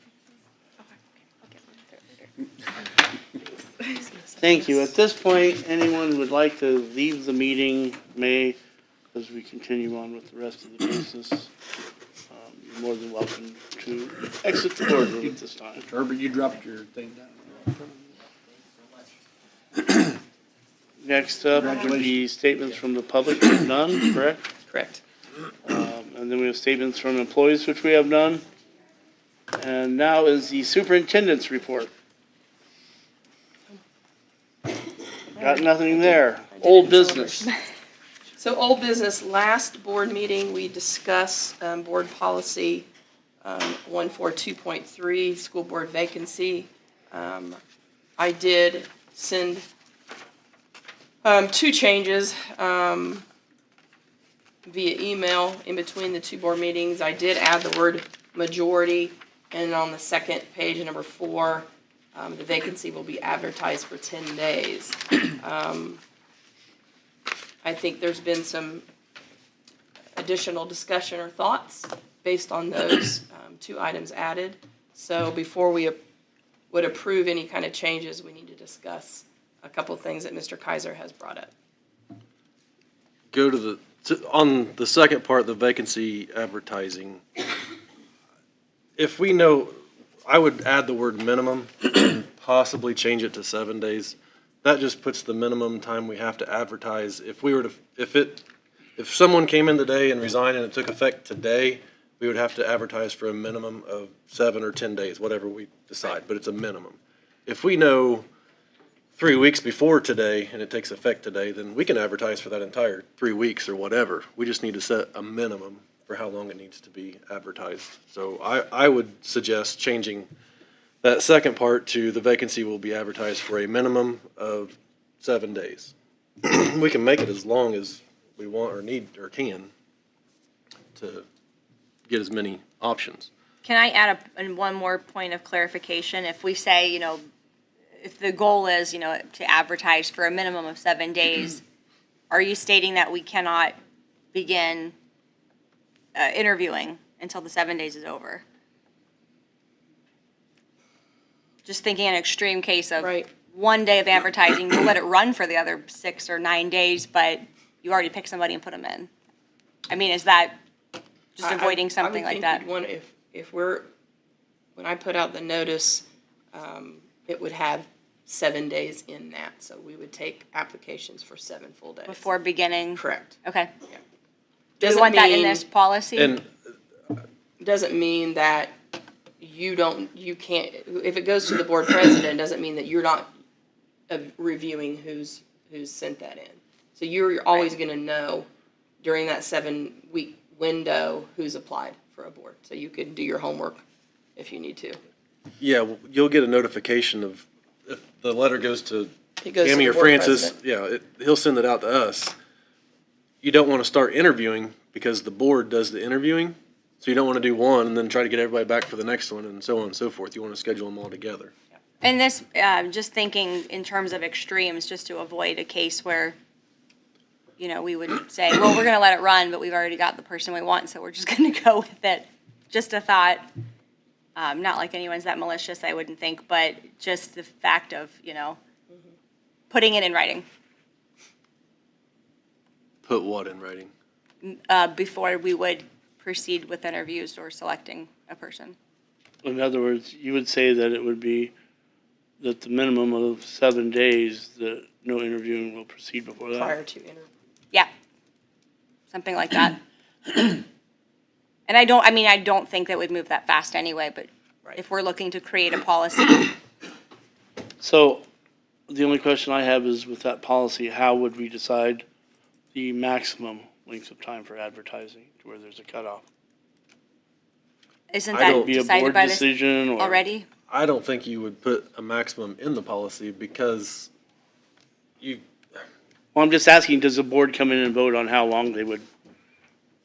Thank you. At this point, anyone who would like to leave the meeting may, as we continue on with the rest of the business. You're more than welcome to exit the boardroom at this time. Herbert, you dropped your thing down. Next up, the statements from the public. None, correct? Correct. And then we have statements from employees, which we have none. And now is the superintendent's report. Got nothing there. Old business. So old business, last board meeting, we discussed board policy 142.3, school board vacancy. I did send two changes via email in between the two board meetings. I did add the word majority, and on the second page, number 4, the vacancy will be advertised for 10 days. I think there's been some additional discussion or thoughts based on those two items added. So before we would approve any kind of changes, we need to discuss a couple of things that Mr. Kaiser has brought up. Go to on the second part, the vacancy advertising. If we know, I would add the word minimum and possibly change it to 7 days. That just puts the minimum time we have to advertise. If we were to, if someone came in today and resigned and it took effect today, we would have to advertise for a minimum of 7 or 10 days, whatever we decide, but it's a minimum. If we know 3 weeks before today and it takes effect today, then we can advertise for that entire 3 weeks or whatever. We just need to set a minimum for how long it needs to be advertised. So I would suggest changing that second part to the vacancy will be advertised for a minimum of 7 days. We can make it as long as we want or need or can to get as many options. Can I add one more point of clarification? If we say, if the goal is, to advertise for a minimum of 7 days, are you stating that we cannot begin interviewing until the 7 days is over? Just thinking an extreme case of Right. 1 day of advertising, we'll let it run for the other 6 or 9 days, but you already picked somebody and put them in. I mean, is that just avoiding something like that? When I put out the notice, it would have 7 days in that, so we would take applications for 7 full days. Before beginning? Correct. Okay. Yeah. Do we want that in this policy? And Doesn't mean that you can't, if it goes to the board president, doesn't mean that you're not reviewing who's sent that in. So you're always gonna know during that 7-week window who's applied for a board. So you could do your homework if you need to. yeah, you'll get a notification of if the letter goes to It goes to Amy the or board Francis. president. Yeah, he'll send it out to us. You don't want to start interviewing because the board does the interviewing. So you don't want to do one and then try to get everybody back for the next one and so on and so forth. You want to schedule them all together. And this, just thinking in terms of extremes, just to avoid a case where, we would say, well, we're going to let it run, but we've already got the person we want, so we're just going to go with it. Just a thought, not like anyone's that malicious, I wouldn't think, but just the fact of, putting it in writing Put what in writing? before we would proceed with interviews or selecting a person. In other words, you would say that it would be that the minimum of 7 days, that no interviewing will proceed before that? Prior to interview. Yeah, something like that. And I don't think that would move that fast anyway, but if we're looking to create a policy, So, the only question I have is with that policy, how would we decide the maximum length of time for advertising to where there's a cutoff? isn't I that don't- Be a decided board by this decision or? already? I don't think you would put a maximum in the policy because Well, I'm just asking, does the board come in and vote on how long they would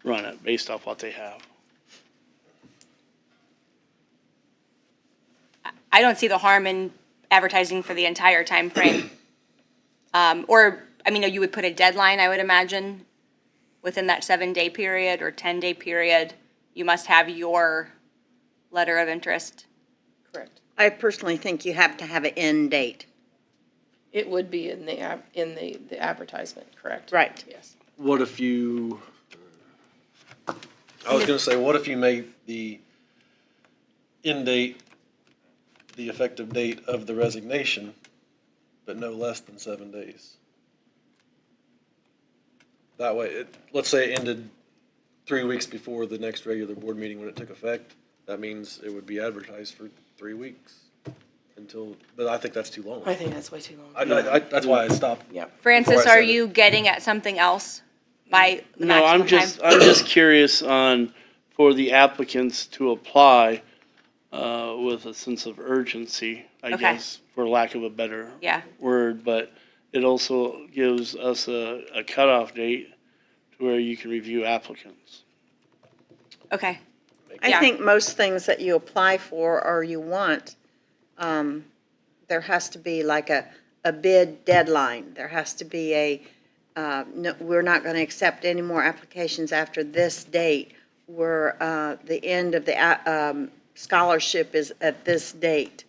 run it based off what they have? I don't see the harm in advertising for the entire time frame. You would put a deadline, I would imagine, within that 7-day period or 10-day period. You must have your letter of interest. Correct. I personally think you have to have an end date. It would be in the advertisement, correct? Right. Yes. what if you, I was going to say, what if you made the end date the effective date of the resignation, but no less than 7 days? That way, let's say it ended 3 weeks before the next regular board meeting when it took effect. That means it would be advertised for 3 weeks but I think that's too long. I think that's way too long. That's why I stopped. Francis, Before I are said it. you getting at something else by the No, maximum time? I'm just curious for the applicants to apply, with a sense of urgency, I Okay. guess, for lack of a better Yeah. word, but it also gives us a cutoff date to where you can review applicants. Okay. I Yeah. think most things that you apply for or you want, there has to be like a bid deadline. There has to be no, we're not going to accept any more applications after this date. The end of the scholarship is at this date.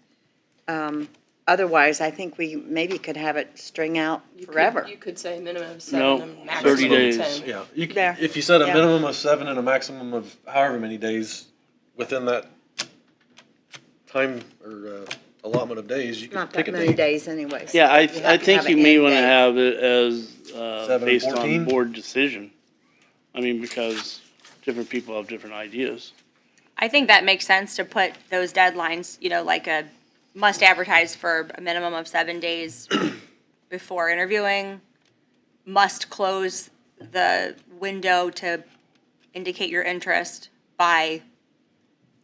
Otherwise, I think we maybe could have it string out forever. You could say minimum of No, 7 and maximum 30 of days. 10. Yeah, There. if you set a Yeah. minimum of 7 and a maximum of however many days within that time or allotment of days, you can Not pick that a many date. days anyways. Yeah, I You have to think have you an may end want to date. have it as, 7 and based on 14? board decision. I mean, because different people have different ideas. I think that makes sense to put those deadlines, like a must advertise for a minimum of 7 days before interviewing, must close the window to indicate your interest by,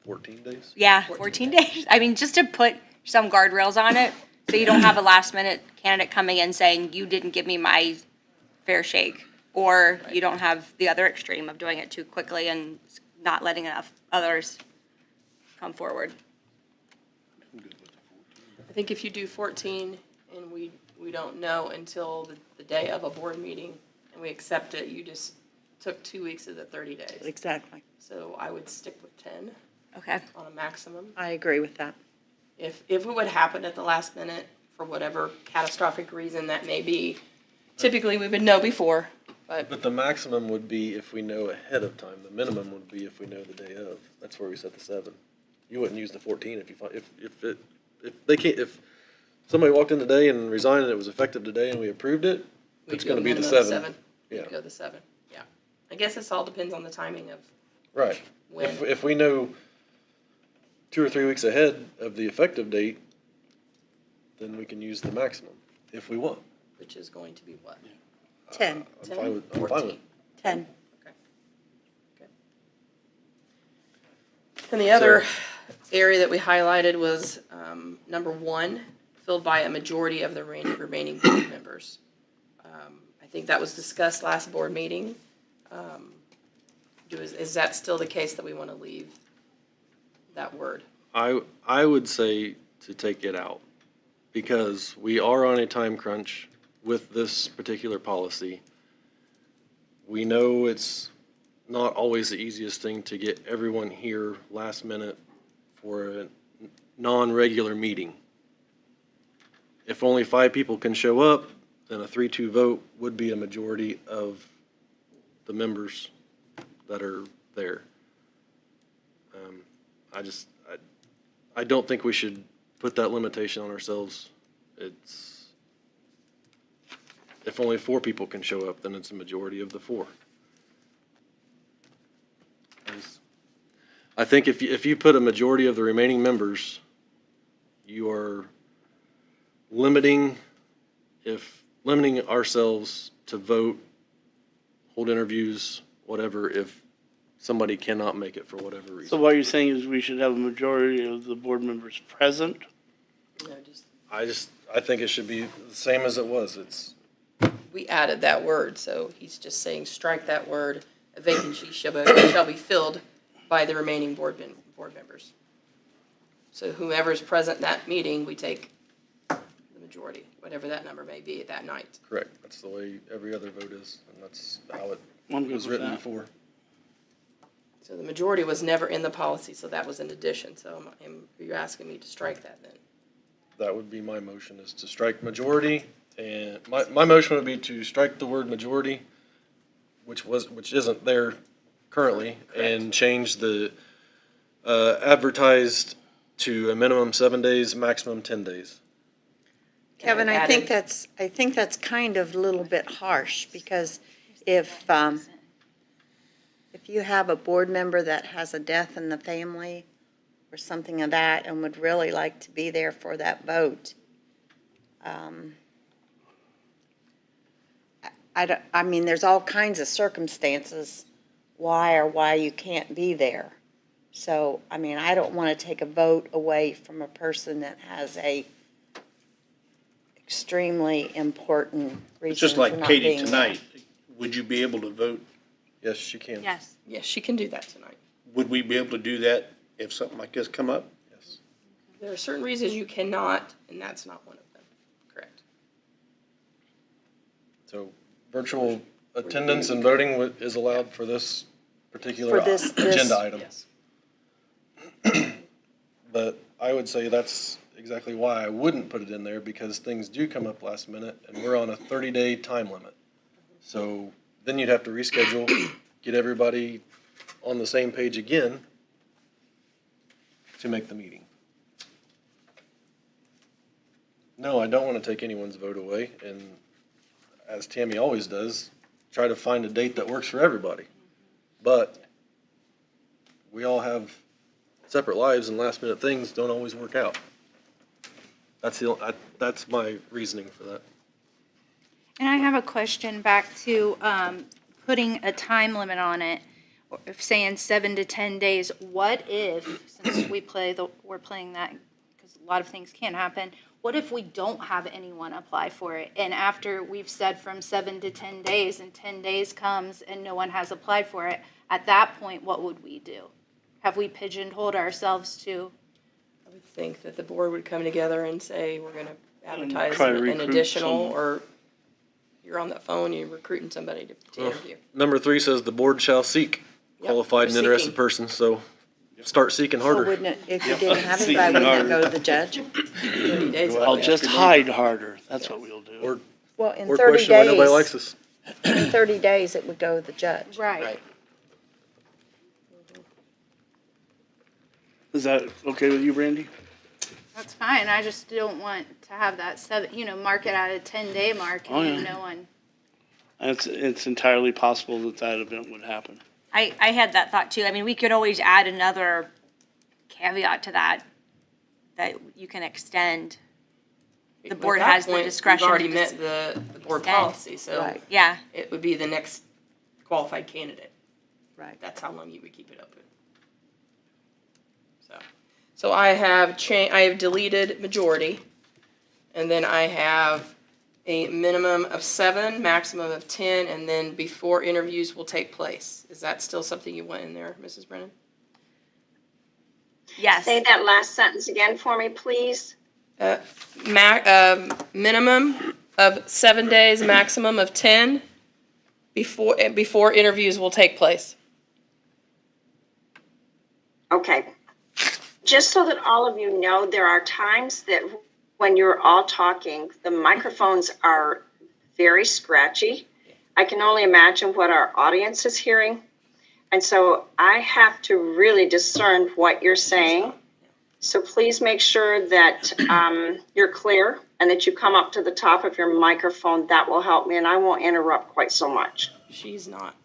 14 days? 14 days. I mean, just to put some guardrails on it, so you don't have a last minute candidate coming in saying, you didn't give me my fair shake. Or you don't have the other extreme of doing it too quickly and not letting enough others come forward. I think if you do 14 and we don't know until the day of a board meeting and we accept it, you just took 2 weeks of the 30 days. Exactly. So I would stick with 10 Okay. on a maximum. I agree with that. If it would happen at the last minute, for whatever catastrophic reason that may be, typically we would know before, but But the maximum would be if we know ahead of time. The minimum would be if we know the day of. That's where we set the 7. You wouldn't use the 14 if somebody walked in today and resigned and it was effective today and we approved it, we'd it's go gonna be the minimum of 7. We'd Yeah. go the 7, yeah. I guess this all depends on the timing of Right. when. If we know 2 or 3 weeks ahead of the effective date, then we can use the maximum if we want. Which is going to be what? 10, I'm fine with 14. 10. And the other area that we highlighted was number 1, filled by a majority of the remaining board members. I think that was discussed last board meeting. Is that still the case that we want to leave that word? I would say to take it out because we are on a time crunch with this particular policy. We know it's not always the easiest thing to get everyone here last minute for a non-regular meeting. If only 5 people can show up, then a 3-2 vote would be a majority of the members that are there. I don't think we should put that limitation on ourselves. If only 4 people can show up, then it's a majority of the 4. I think if you put a majority of the remaining members, you are limiting ourselves to vote, hold interviews, whatever, if somebody cannot make it for whatever So reason. what you're saying is we should have a majority of the board members present? I think it should be the same as it was. We added that word, so he's just saying strike that word. A vacancy shall be filled by the remaining board members. So whomever's present that meeting, we take the majority, whatever that number may be at that night. Correct. That's the way every other vote is, and that's how it I'm good was with written that. before. So the majority was never in the policy, so that was an addition. So are you asking me to strike that then? That would be my motion, is to strike majority, and my motion would be to strike the word majority, which isn't there currently, and change the advertised to a minimum 7 days, maximum 10 days. Kevin, And I think that's kind of a little bit harsh because if you have a board member that has a death in the family or something of that and would really like to be there for that vote, I mean, there's all kinds of circumstances why you can't be there. So, I mean, I don't want to take a vote away from a person that has a extremely important reason It's just for like not Katie being there. tonight. Would you be able to vote? Yes, she can. Yes. Yes, she can do that tonight. Would we be able to do that if something like this come up? Yes. There are certain reasons you cannot, and that's not one of them. Correct. So virtual attendance and voting is allowed for this particular For this- agenda item. Yes. But I would say that's exactly why I wouldn't put it in there, because things do come up last minute and we're on a 30-day time limit. So then you'd have to reschedule, get everybody on the same page again to make the meeting. No, I don't want to take anyone's vote away, and as Tammy always does, try to find a date that works for everybody. But we all have separate lives, and last-minute things don't always work out. That's my reasoning for that. And I have a question back to putting a time limit on it, or if saying 7 to 10 days. What if, since we're playing that, because a lot of things can happen, what if we don't have anyone apply for it? And after we've said from 7 to 10 days, and 10 days comes and no one has applied for it, at that point, what would we do? Have we pigeonholed ourselves to? I would think that the board would come together and say, we're going to advertise try to an recruit additional, some- or you're on the phone, you're recruiting somebody to interview. Number 3 says the board shall seek Yep, qualified and we're interested seeking. persons, so start seeking So harder. wouldn't it, if you didn't have anybody, wouldn't it go to the judge? 30 days. I'll just hide harder. That's what we'll do. Or, Well, in or 30 question why nobody likes days, us. in 30 days, it would go to the judge. Right. Is that okay with you, Brandy? That's fine, I just don't want to have that mark it at a 10-day mark Oh, and yeah. no one. It's entirely possible that that event would happen. I had that thought too. I mean, we could always add another caveat to that you can extend. The board At that has the point, discretion We've already to met just the board extend. policy, so Right. Yeah, it would be the next qualified candidate. Right. That's how long you would keep it open. So I have deleted majority, and then I have a minimum of 7, maximum of 10, and then before interviews will take place. Is that still something you want in there, Mrs. Brennan? yes. Say that last sentence again for me, please. Minimum of 7 days, maximum of 10, before interviews will take place. Okay. Just so that all of you know, there are times that when you're all talking, the microphones are very scratchy. I can only imagine what our audience is hearing. And so I have to really discern what you're saying. So please make sure that you're clear and that you come up to the top of your microphone. That will help me, and I won't interrupt quite so much. She's not.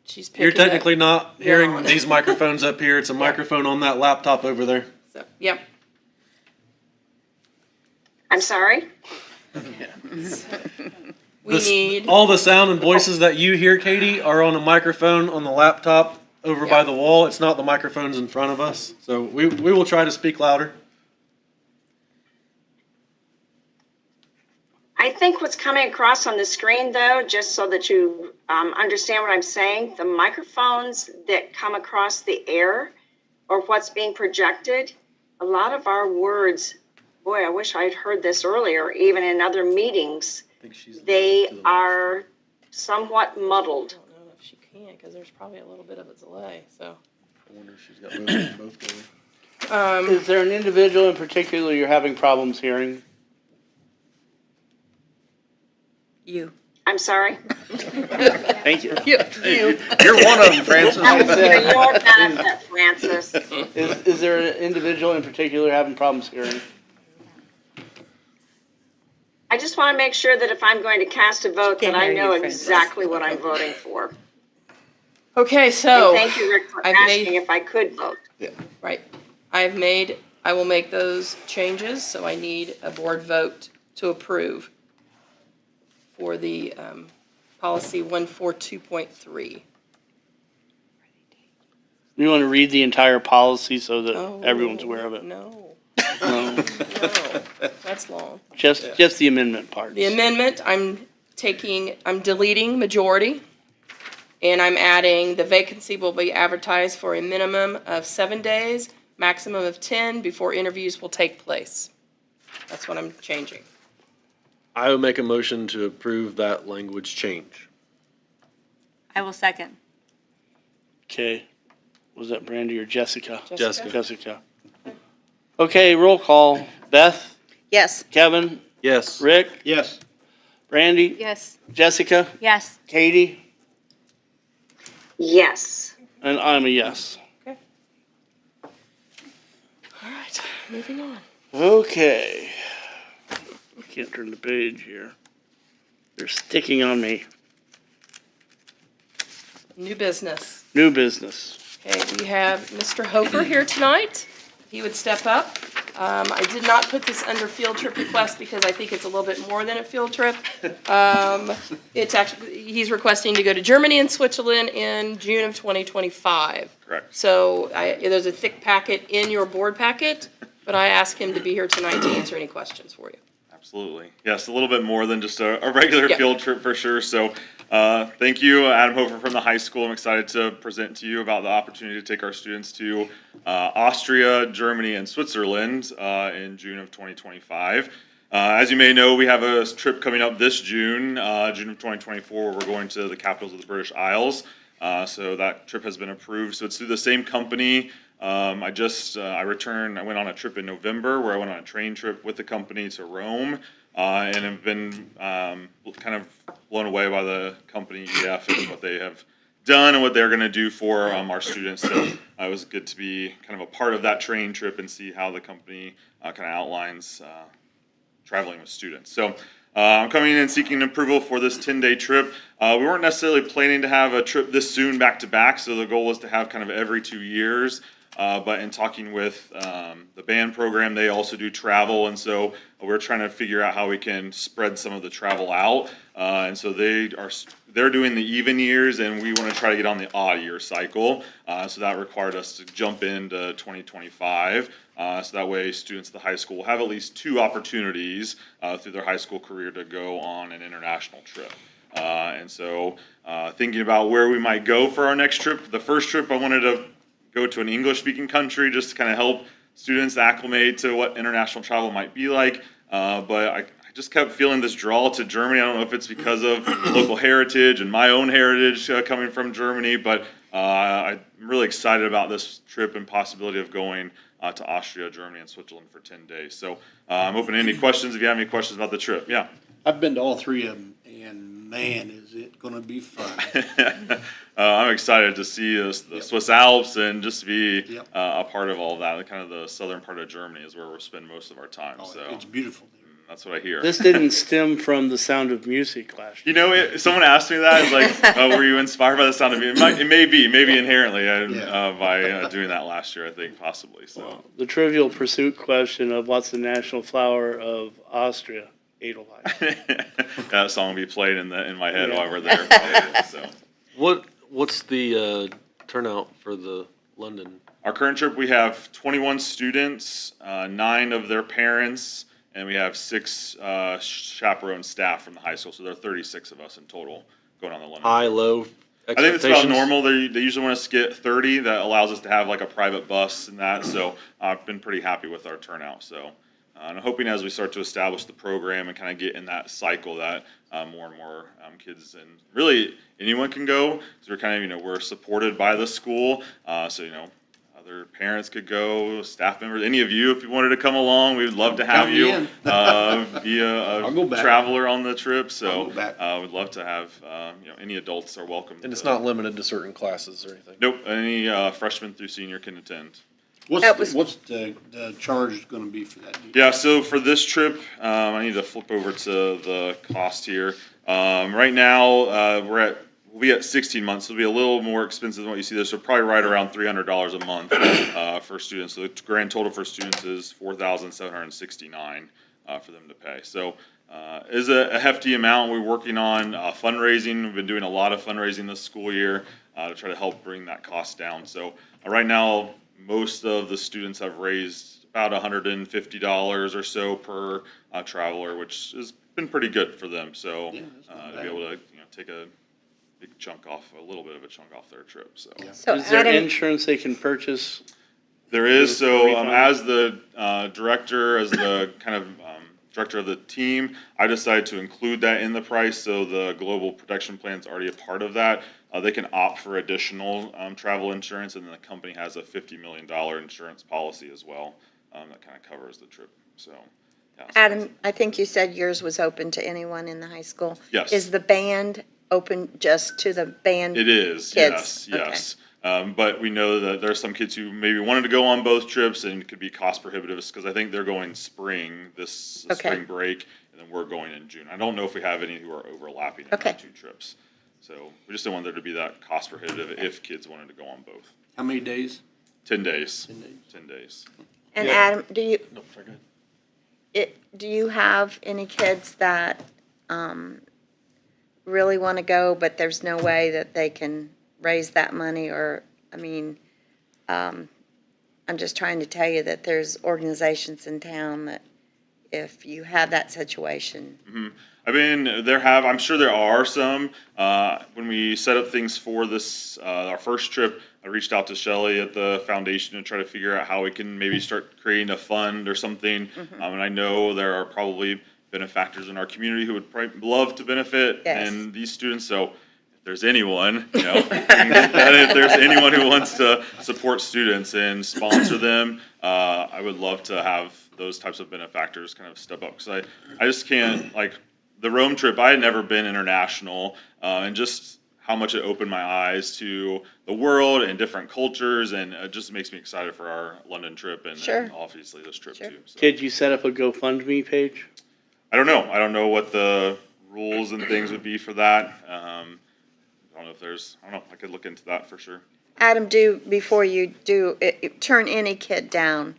She's picking You're up. technically not hearing on. these microphones up here. It's a microphone on that laptop over there. So, yep. I'm sorry? We need. All the sound and voices that you hear, Katie, are on a microphone on the laptop over by the wall. It's not the microphones in front of us. So we will try to speak louder. I think what's coming across on the screen, though, just so that you understand what I'm saying, the microphones that come across the air or what's being projected, a lot of our words, boy, I wish I had heard this earlier, even in other meetings, they are somewhat muddled. I don't know if she can, because there's probably a little bit of a delay, so. I wonder if she's got both going. Is there an individual in particular you're having problems hearing? You. I'm sorry? Thank you. You're one of them, Francis. That was for your benefit, Francis. Is there an individual in particular having problems hearing? I just want to make sure that if I'm going to cast a vote, that I know exactly what I'm voting for. Okay, And so, thank you, Rick, for I've asking made, if I could vote. right, I will make those changes, so I need a board vote to approve for the policy 142.3. You want to read the entire policy so that Oh, everyone's aware of it? No, No, no, that's long. just the amendment parts. The amendment, I'm deleting majority, and I'm adding the vacancy will be advertised for a minimum of 7 days, maximum of 10 before interviews will take place. That's what I'm changing. I would make a motion to approve that language change. I will second. Okay. Was that Brandy or Jessica? Jessica. Jessica. Okay, roll call. Beth, Yes. Kevin, Yes. Rick, Yes. Brandy, Yes. Jessica, Yes. Katie, Yes. and I'm a yes. All right, moving on. Okay. I can't turn the page here. They're sticking on me. New business. New business. Okay, we have Mr. Hofer here tonight. He would step up. I did not put this under field trip request because I think it's a little bit more than a field trip. It's actually, he's requesting to go to Germany and Switzerland in June of 2025. Correct. So there's a thick packet in your board packet, but I asked him to be here tonight to answer any questions for you. Absolutely. Yes, a little bit more than just a regular Yep. field trip for sure. So thank you, Adam Hofer from the high school. I'm excited to present to you about the opportunity to take our students to Austria, Germany, and Switzerland in June of 2025. As you may know, we have a trip coming up this June, June of 2024, where we're going to the capitals of the British Isles. So that trip has been approved. So it's through the same company. I went on a trip in November where I went on a train trip with the company to Rome, and have been kind of blown away by the company EF and what they have done and what they're going to do for our students. So it was good to be kind of a part of that train trip and see how the company kind of outlines traveling with students. So I'm coming in and seeking approval for this 10-day trip. We weren't necessarily planning to have a trip this soon back to back, so the goal was to have kind of every 2 years. But in talking with the band program, they also do travel, and so we're trying to figure out how we can spread some of the travel out. And so they're doing the even years, and we want to try to get on the odd year cycle. So that required us to jump into 2025. So that way, students at the high school will have at least 2 opportunities through their high school career to go on an international trip. And so thinking about where we might go for our next trip, the first trip I wanted to go to an English-speaking country just to kind of help students acclimate to what international travel might be like. But I just kept feeling this draw to Germany. I don't know if it's because of local heritage and my own heritage coming from Germany, but I'm really excited about this trip and possibility of going to Austria, Germany, and Switzerland for 10 days. So I'm open to any questions if you have any questions about the trip. Yeah. I've been to all 3 of them, and man, is it gonna be fun. I'm excited to see the Swiss Alps and just to be Yep. a part of all of that. Kind of the southern part of Germany is where we'll spend most of our time. Oh, So it's beautiful there. that's what I hear. This didn't stem from The Sound of Music last year. You know, someone asked me that. It's like, were you inspired by the sound of it? It may be, inherently by doing that last year. I think possibly. So Well, the Trivial Pursuit question of what's the national flower of Austria? Edelweiss. that song will be played in my head while we're there. Probably, so. What's the turnout for the London? Our current trip, we have 21 students, 9 of their parents, and we have 6 chaperone staff from the high school. So there are 36 of us in total going on the London High, trip. low I think it's about expectations? normal. They usually want us to get 30. That allows us to have like a private bus and that. So I've been pretty happy with our turnout. So I'm hoping as we start to establish the program and kind of get in that cycle that more and more kids and really anyone can go. So we're kind of, we're supported by the school. So, other parents could go, staff members, any of you, if you wanted to come along, we would love to have Count me you in. be I'll go a back. traveler on the trip. So I'll go back. we'd love to have, any adults are welcome. And it's to- not limited to certain classes or anything? Nope, any freshman through senior can attend. That was- What's the charge gonna be for that? Yeah, so for this trip, I need to flip over to the cost here. Right now, we'll be at 16 months, so it'll be a little more expensive than what you see there, so probably right around $300 a month for students. So the grand total for students is $4,769 for them to pay. So is a hefty amount. We're working on fundraising. We've been doing a lot of fundraising this school year to try to help bring that cost down. So right now, most of the students have raised about $150 or so per traveler, which has been pretty good for them. So to be able to take a big chunk off, a little bit of a chunk off their trip. So, So Is there Adam, insurance they can purchase? there is. So Refund? as the director, as the kind of director of the team, I decided to include that in the price. So the global protection plan is already a part of that. They can opt for additional travel insurance, and then the company has a $50 million insurance policy as well that kind of covers the trip. So, yeah, so Adam, I think you said yours was open to anyone in the high school. Yes. Is the band open just to the band? it is, Kids, yes. But we know that there are some kids who maybe wanted to go on both trips, and it could be cost prohibitive because I think they're going spring, this Okay. spring break, and then we're going in June. I don't know if we have any who are overlapping in Okay. our two trips. So we just didn't want there to be that cost prohibitive if kids wanted to go on both. How many days? 10 days. 10 days. 10 days. And Yeah. Adam, No, sorry, go ahead. do you have any kids that really want to go, but there's no way that they can raise that money? Or, I mean, I'm just trying to tell you that there's organizations in town that if you have that situation. I mean, I'm sure there are some. When we set up things for this, our first trip, I reached out to Shelley at the foundation to try to figure out how we can maybe start creating a fund or something. And I know there are probably benefactors in our community who would probably love to benefit Yes. and these students. So if there's anyone, if there's anyone who wants to support students and sponsor them, I would love to have those types of benefactors kind of step up. Because I just can't, like, the Rome trip, I had never been international, and just how much it opened my eyes to the world and different cultures, and it just makes me excited for our London trip and, Sure. and obviously this trip Sure. too. So. Did you set up a GoFundMe page? I don't know. I don't know what the rules and things would be for that. I don't know if there's, I don't know, I could look into that for sure. Adam, before you do, turn any kid down,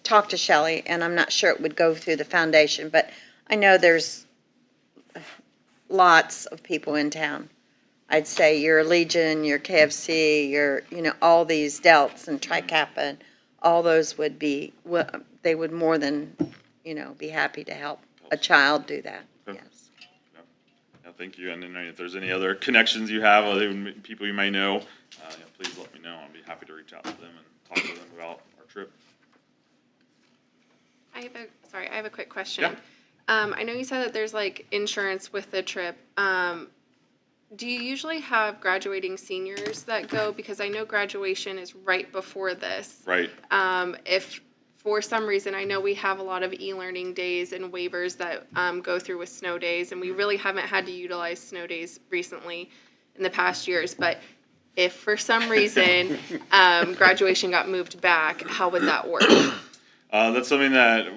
talk to Shelley, and I'm not sure it would go through the foundation, but I know there's lots of people in town. I'd say your Legion, your KFC, your, all these Delts and Tri-Kappa, and all those would be, they would more than, be happy to help a child do that. Okay. Yes. Yeah, thank you. And then if there's any other connections you have, other people you may know, please let me know. I'll be happy to reach out to them and talk to them about our trip. I have a quick question. Yeah. I know you said that there's like insurance with the trip. Do you usually have graduating seniors that go? Because I know graduation is right before this. Right. If for some reason, I know we have a lot of e-learning days and waivers that go through with snow days, and we really haven't had to utilize snow days recently in the past years. But if for some reason graduation got moved back, how would that work? That's something that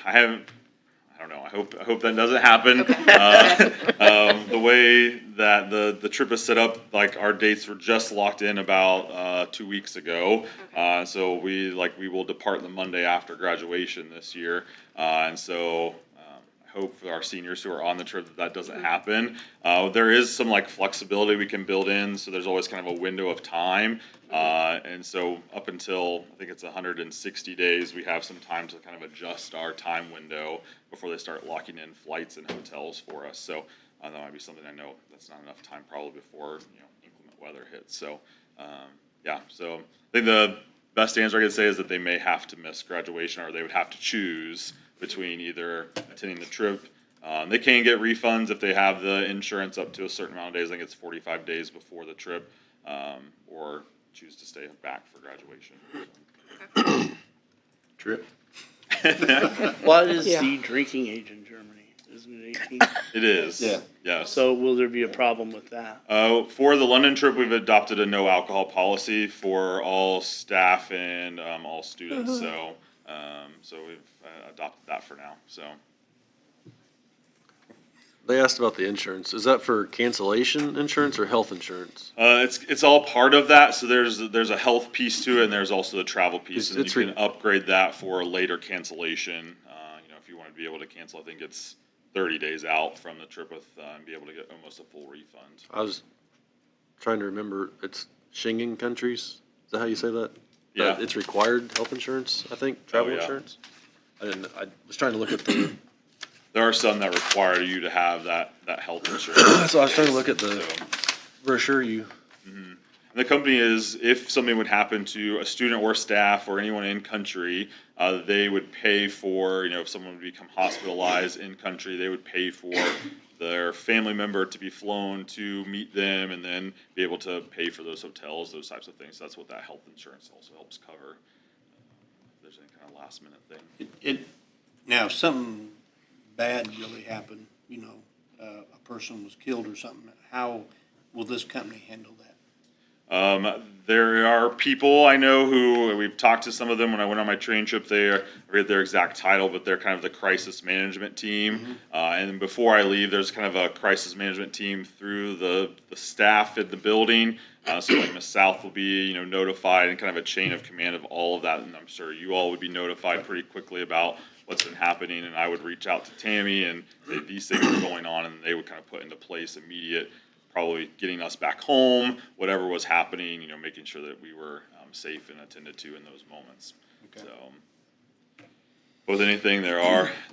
I don't know. I hope that doesn't happen. The way that the trip is set up, like our dates were just locked in about 2 weeks ago. So we will depart the Monday after graduation this year. And so I hope for our seniors who are on the trip that doesn't happen. There is some flexibility we can build in. So there's always kind of a window of time. And so up until, I think it's 160 days, we have some time to kind of adjust our time window before they start locking in flights and hotels for us. So that might be something I know that's not enough time probably before inclement weather hits. So so I think the best answer I could say is that they may have to miss graduation, or they would have to choose between either attending the trip. They can get refunds if they have the insurance up to a certain amount of days. I think it's 45 days before the trip, or choose to stay back for graduation. Trip. What is the drinking age in Germany? isn't it 18? It is. Yeah. Yes. So will there be a problem with that? For the London trip, we've adopted a no alcohol policy for all staff and all students. So we've adopted that for now. So They asked about the insurance. Is that for cancellation insurance or health insurance? it's all part of that. So there's a health piece to it, and there's also the travel piece. And It's you can upgrade that for later cancellation. If you want to be able to cancel, I think it's 30 days out from the trip and be able to get almost a full refund. I was trying to remember, it's Schengen countries? Is that how you say that? Yeah. That it's required health insurance, I think, travel yeah. insurance? I was trying to look at the, There are some that require you to have that health insurance. so I was trying to look at the brochure you, And the company is, if something would happen to a student or staff or anyone in country, they would pay for, if someone would become hospitalized in country, they would pay for their family member to be flown to meet them and then be able to pay for those hotels, those types of things. That's what that health insurance also helps cover. If there's any kind of last minute thing. Now, if something bad really happened, a person was killed or something, how will this company handle that? There are people I know who, we've talked to some of them when I went on my training trip there. I forget their exact title, but they're kind of the crisis management team. And before I leave, there's kind of a crisis management team through the staff at the building. So like Ms. South will be, notified, and kind of a chain of command of all of that. And I'm sure you all would be notified pretty quickly about what's been happening. And I would reach out to Tammy and say these things are going on, and they would kind of put into place immediate, probably getting us back home, whatever was happening, making sure that we were safe and attended to in those moments. Okay. So, with anything, there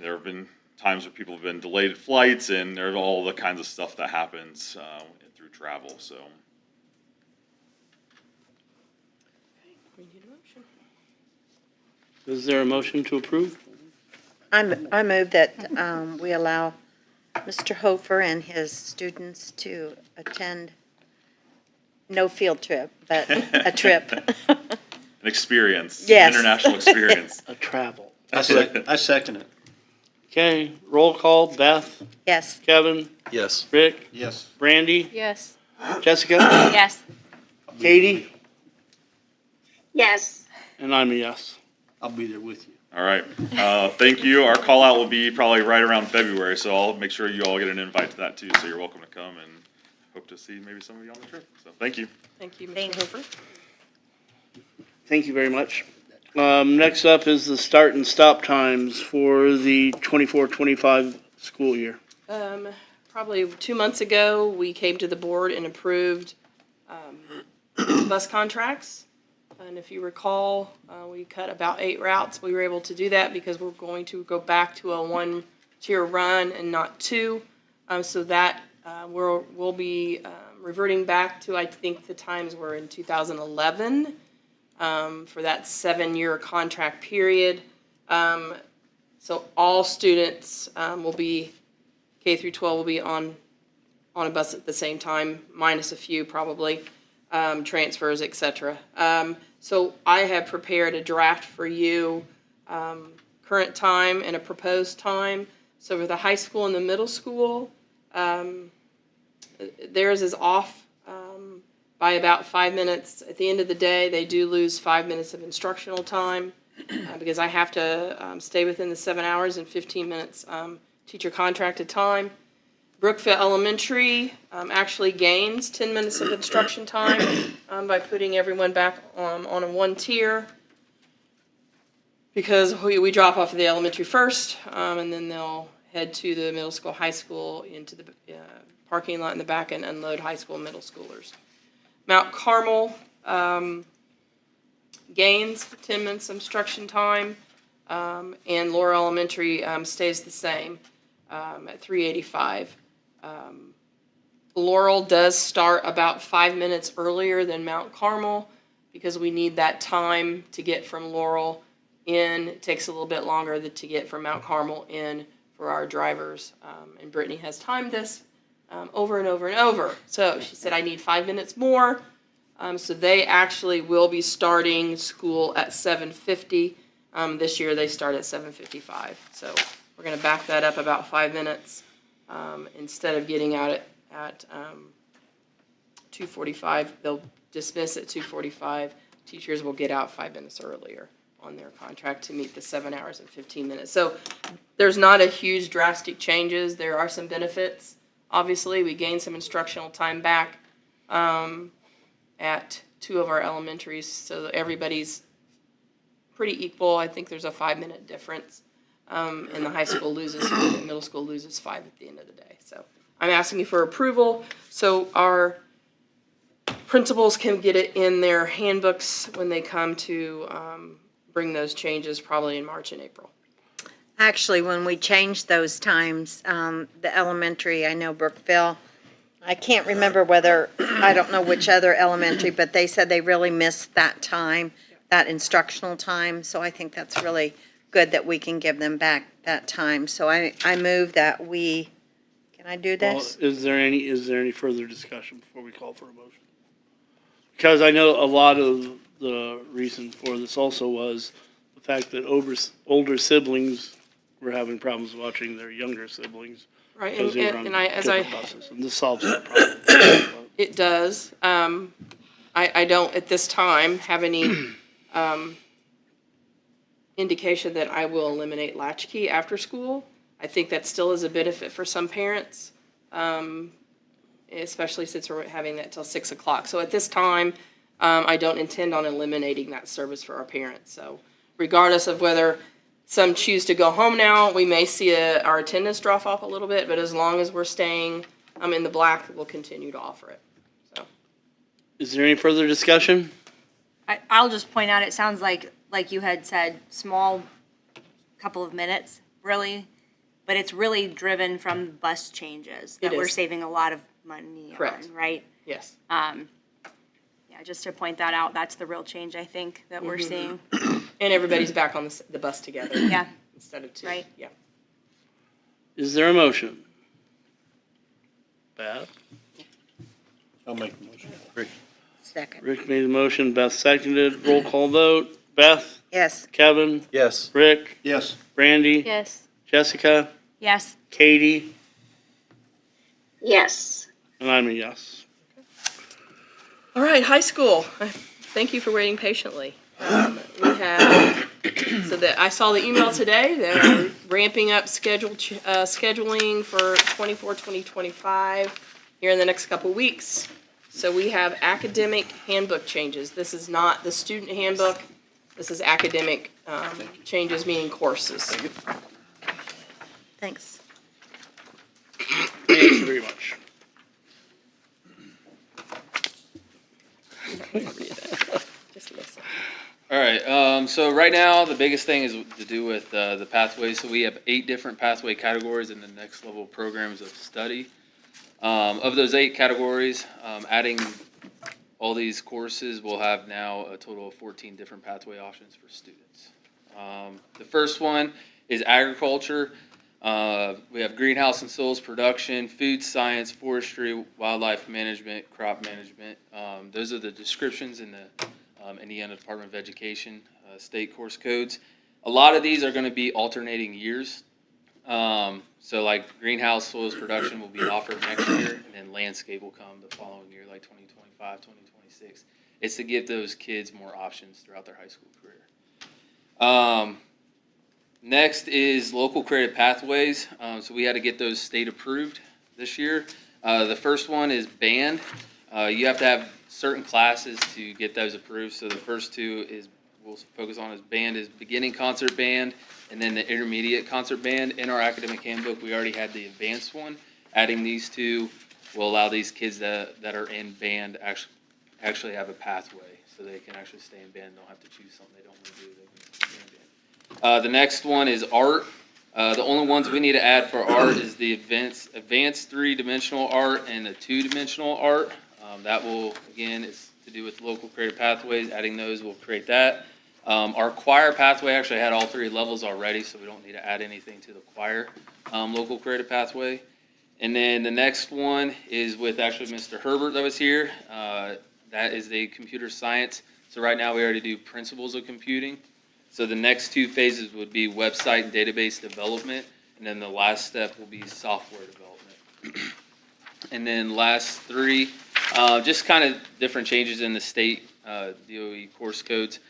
have been times where people have been delayed flights, and there's all the kinds of stuff that happens through travel. So, We need a motion. Is there a motion to approve? I move that we allow Mr. Hofer and his students to attend, no field trip, but a trip. an experience, Yes. international experience. A travel. I second it. Okay, roll call. Beth, Yes. Kevin, yes. Rick, Yes. Brandy, Yes. Jessica, Yes. Katie, Yes. and I'm a yes. I'll be there with you. All right. Thank you. Our call out will be probably right around February, so I'll make sure you all get an invite to that too. So you're welcome to come, and hope to see maybe some of you on the trip. So thank you. Thank you, Mr. Thanks. Hofer. Thank you very much. Next up is the start and stop times for the 24-25 school year. Probably 2 months ago, we came to the board and approved bus contracts. And if you recall, we cut about 8 routes. We were able to do that because we're going to go back to a 1-tier run and not 2. So that we'll be reverting back to, I think the times were in 2011 for that 7-year contract period. So all students will be, K through 12 will be on a bus at the same time, minus a few probably, transfers, et cetera. So I have prepared a draft for you, current time and a proposed time. So for the high school and the middle school, theirs is off by about 5 minutes. At the end of the day, they do lose 5 minutes of instructional time because I have to stay within the 7 hours and 15 minutes teacher contracted time. Brookville Elementary actually gains 10 minutes of instruction time by putting everyone back on a 1-tier because we drop off of the elementary first, and then they'll head to the middle school, high school, into the parking lot in the back and unload high school and middle schoolers. Mount Carmel gains 10 minutes of instruction time, and Laura Elementary stays the same at 385. Laurel does start about 5 minutes earlier than Mount Carmel because we need that time to get from Laurel in. It takes a little bit longer to get from Mount Carmel in for our drivers. And Brittany has timed this over and over and over. So she said, I need 5 minutes more. So they actually will be starting school at 7:50. This year they start at 7:55. So We're gonna back that up about 5 minutes. Instead of getting out at 2:45, they'll dismiss at 2:45. Teachers will get out 5 minutes earlier on their contract to meet the 7 hours and 15 minutes. So there's not a huge drastic changes. There are some benefits. Obviously, we gained some instructional time back at 2 of our elementaries, so that everybody's pretty equal. I think there's a 5-minute difference. And the high school loses, the middle school loses 5 at the end of the day. So I'm asking you for approval, so our principals can get it in their handbooks when they come to bring those changes, probably in March and April. Actually, when we changed those times, the elementary, I know Brookville, I can't remember whether, I don't know which other elementary, but they said they really missed that time, that instructional time. So I think that's really good that we can give them back that time. So I move that we, can I do Well, this? is there any further discussion before we call for a motion? Because I know a lot of the reason for this also was the fact that older siblings were having problems watching their younger siblings. Right, Because they were on and different buses, and this solves that problem. it does. I don't, at this time, have any indication that I will eliminate latchkey after school. I think that still is a benefit for some parents, especially since we're having that till 6 o'clock. So at this time, I don't intend on eliminating that service for our parents. So regardless of whether some choose to go home now, we may see our attendance drop off a little bit, but as long as we're staying in the black, we'll continue to offer it. So. Is there any further discussion? I'll just point out, it sounds like you had said, small couple of minutes, really, but it's really driven from bus changes that It we're is. saving a lot of money Correct. on, right? Yes. Yeah, just to point that out, that's the real change, I think, that we're seeing. And everybody's back on the bus together. Yeah. Instead of 2. Right. Yeah. Is there a motion? Beth? I'll make the motion. Second. Rick made the motion, Beth seconded, roll call vote. Beth? Yes. Kevin? Yes. Rick? Yes. Brandy? Yes. Jessica? Yes. Katie? Yes. And I'm a yes. All right, high school. Thank you for waiting patiently. We have, so that I saw the email today. They're ramping up scheduling for 2025 here in the next couple weeks. So we have academic handbook changes. This is not the student handbook. This is academic changes, meaning courses. Thanks. Thank you very much. Just listen. All right, so right now, the biggest thing is to do with the pathways. So we have 8 different pathway categories in the next level programs of study. Of those 8 categories, adding all these courses, we'll have now a total of 14 different pathway options for students. The first one is agriculture. We have greenhouse and soils production, food science, forestry, wildlife management, crop management. Those are the descriptions in the Indiana Department of Education state course codes. A lot of these are going to be alternating years. So like greenhouse soils production will be offered next year, and then landscape will come the following year, like 2025, 2026. It's to give those kids more options throughout their high school career. Next is local creative pathways. So we had to get those state approved this year. The first one is band. You have to have certain classes to get those approved. So the first 2 is we'll focus on is band is beginning concert band, and then the intermediate concert band. In our academic handbook, we already had the advanced one. Adding these 2 will allow these kids that are in band actually have a pathway, so they can actually stay in band. Don't have to choose something they don't want to do. They can stay in band. The next one is art. The only ones we need to add for art is the advanced 3-dimensional art and the 2-dimensional art. That will, again, is to do with local creative pathways. Adding those will create that. Our choir pathway actually had all 3 levels already, so we don't need to add anything to the choir local creative pathway. And then the next one is with actually Mr. Herbert that was here. That is the computer science. So right now we already do principles of computing. So the next 2 phases would be website and database development. And then the last step will be software development. And then last three, just kind of different changes in the state DOE course codes.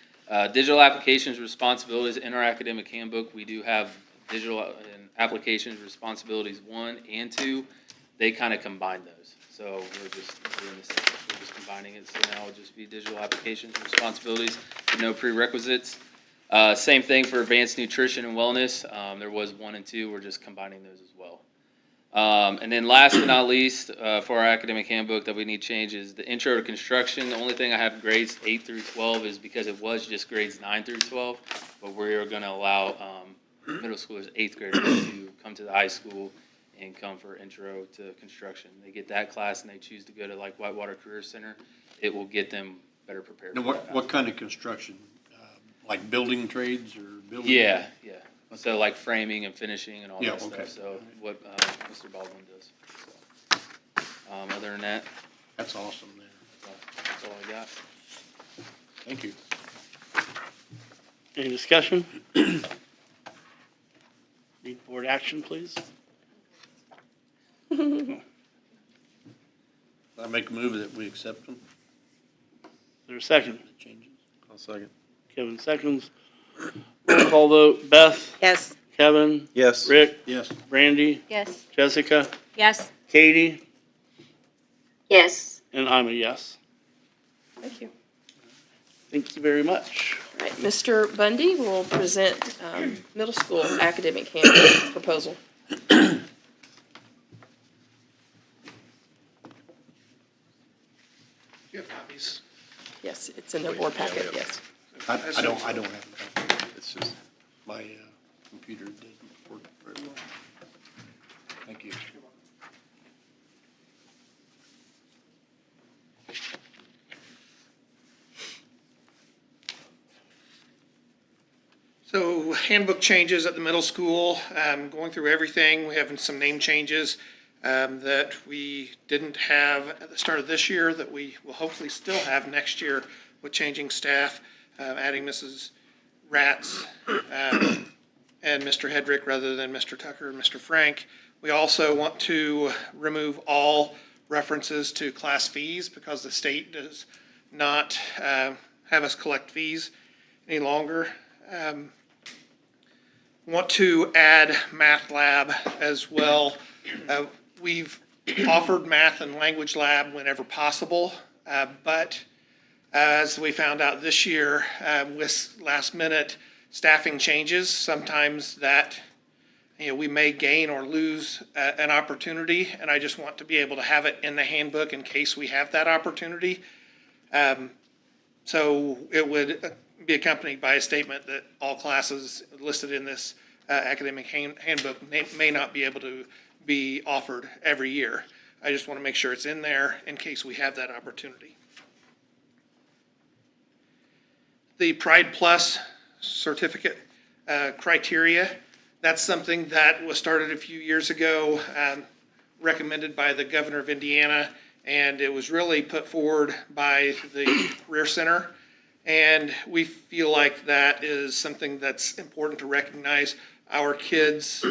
Digital applications responsibilities in our academic handbook, we do have digital and applications responsibilities 1 and 2. They kind of combine those. So we're just doing this, we're just combining it. So now it'll just be digital applications responsibilities with no prerequisites. Same thing for advanced nutrition and wellness. There was 1 and 2. We're just combining those as well. And then last but not least, for our academic handbook that we need change is the intro to construction. The only thing I have grades 8 through 12 is because it was just grades 9 through 12, but we're going to allow middle schoolers, 8th graders to come to the high school and come for intro to construction. They get that class and they choose to go to like Whitewater Career Center. It will get them better prepared. Now, what kind of construction? Like building trades or building? Yeah. So like framing and finishing and all that okay. stuff. So what Mr. Baldwin does. So, other than that, That's awesome there. that's all I got. Thank you. Any discussion? Need board action, please? I make a move that we accept them, Is there a second? the changes. I'll second. Kevin seconds. Roll call vote. Beth? Yes. Kevin? Yes. Rick? Yes. Brandy? Yes. Jessica? Yes. Katie? Yes. And I'm a yes. Thank you. Thank you very much. All right, Mr. Bundy will present middle school academic handbook proposal. You have copies? Yes, it's in the board packet, yes. I don't have it. It's just my computer didn't work very well. Thank you. So handbook changes at the middle school, going through everything. We have some name changes that we didn't have at the start of this year that we will hopefully still have next year with changing staff, adding Mrs. Ratz and Mr. Hedrick rather than Mr. Tucker and Mr. Frank. We also want to remove all references to class fees because the state does not have us collect fees any longer. Want to add math lab as well. We've offered math and language lab whenever possible, but as we found out this year with last minute staffing changes, sometimes that we may gain or lose an opportunity, and I just want to be able to have it in the handbook in case we have that opportunity. So it would be accompanied by a statement that all classes listed in this academic handbook may not be able to be offered every year. I just want to make sure it's in there in case we have that opportunity. The Pride Plus certificate criteria, that's something that was started a few years ago, recommended by the governor of Indiana, and it was really put forward by the Career Center. And we feel like that is something that's important to recognize our kids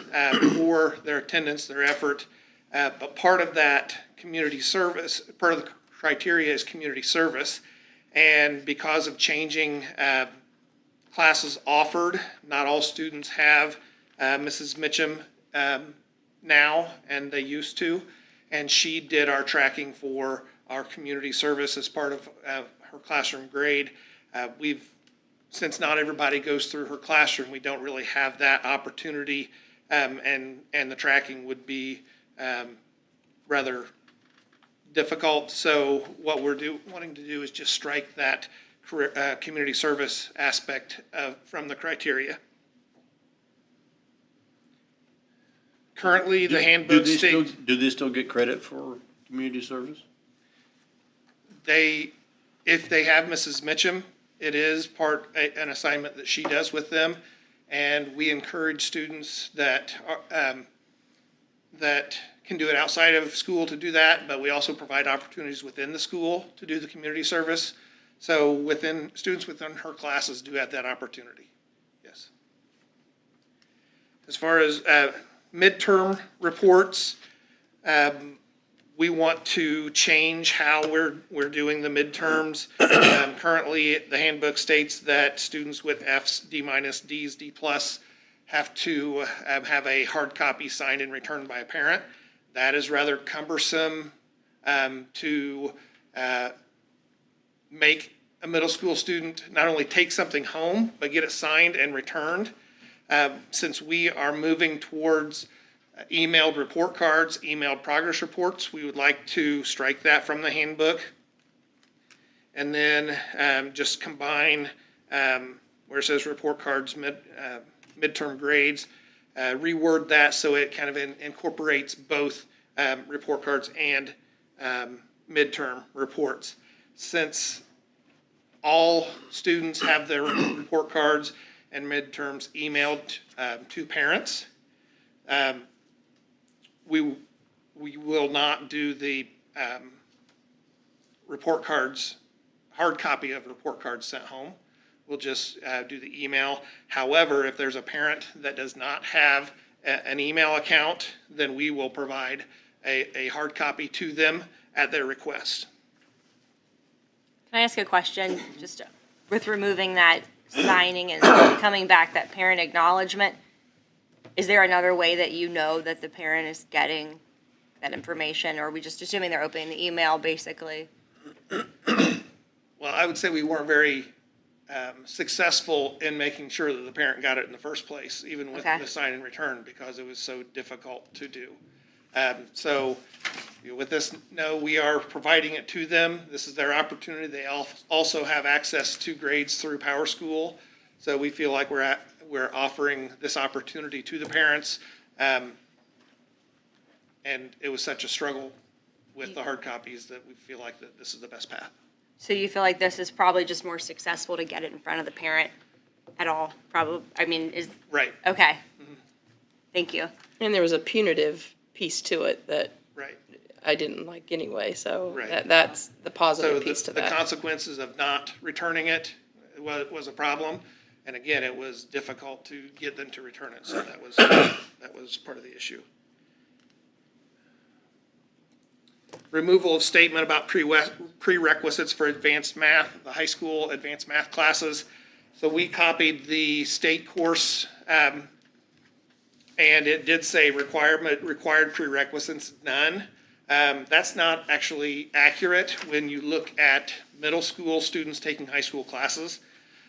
for their attendance, their effort. But part of that community service, part of the criteria is community service. And because of changing classes offered, not all students have Mrs. Mitchum now, and they used to. And she did our tracking for our community service as part of her classroom grade. Since not everybody goes through her classroom, we don't really have that opportunity, and the tracking would be rather difficult. So what we're wanting to do is just strike that community service aspect from the criteria. Currently, the handbook states Do they still get credit for community service? if they have Mrs. Mitchum, it is an assignment that she does with them, and we encourage students that can do it outside of school to do that, but we also provide opportunities within the school to do the community service. So students within her classes do have that opportunity. Yes. As far as midterm reports. We want to change how we're doing the midterms. Currently, the handbook states that students with Fs, D-, Ds, D+, have to have a hard copy signed and returned by a parent. That is rather cumbersome to make a middle school student not only take something home, but get it signed and returned. Since we are moving towards emailed report cards, emailed progress reports, we would like to strike that from the handbook. And then just combine where it says report cards, midterm grades, reword that so it kind of incorporates both report cards and midterm reports. Since all students have their report cards and midterms emailed to parents, we will not do the report cards, hard copy of report cards sent home. We'll just do the email. However, if there's a parent that does not have an email account, then we will provide a hard copy to them at their request. Can I ask a question? Just with removing that signing and coming back, that parent acknowledgement, is there another way that you know that the parent is getting that information, or are we just assuming they're opening the email, basically? Well, I would say we weren't very successful in making sure that the parent got it in the first place, even with the sign and return, because it was so difficult to do. So with this, no, we are providing it to them. This is their opportunity. They also have access to grades through PowerSchool. So we feel like we're offering this opportunity to the parents. And it was such a struggle with the hard copies that we feel like that this is the best path. So you feel like this is probably just more successful to get it in front of the parent at all? Probably, I mean, is. Right. Okay. Thank you. And there was a punitive piece to it that Right. I didn't like anyway, so Right. that's the positive So piece to the that. consequences of not returning it was a problem. And again, it was difficult to get them to return it. So that was part of the issue. Removal of statement about prerequisites for advanced math, the high school advanced math classes. So we copied the state course, and it did say required prerequisites, none. That's not actually accurate when you look at middle school students taking high school classes.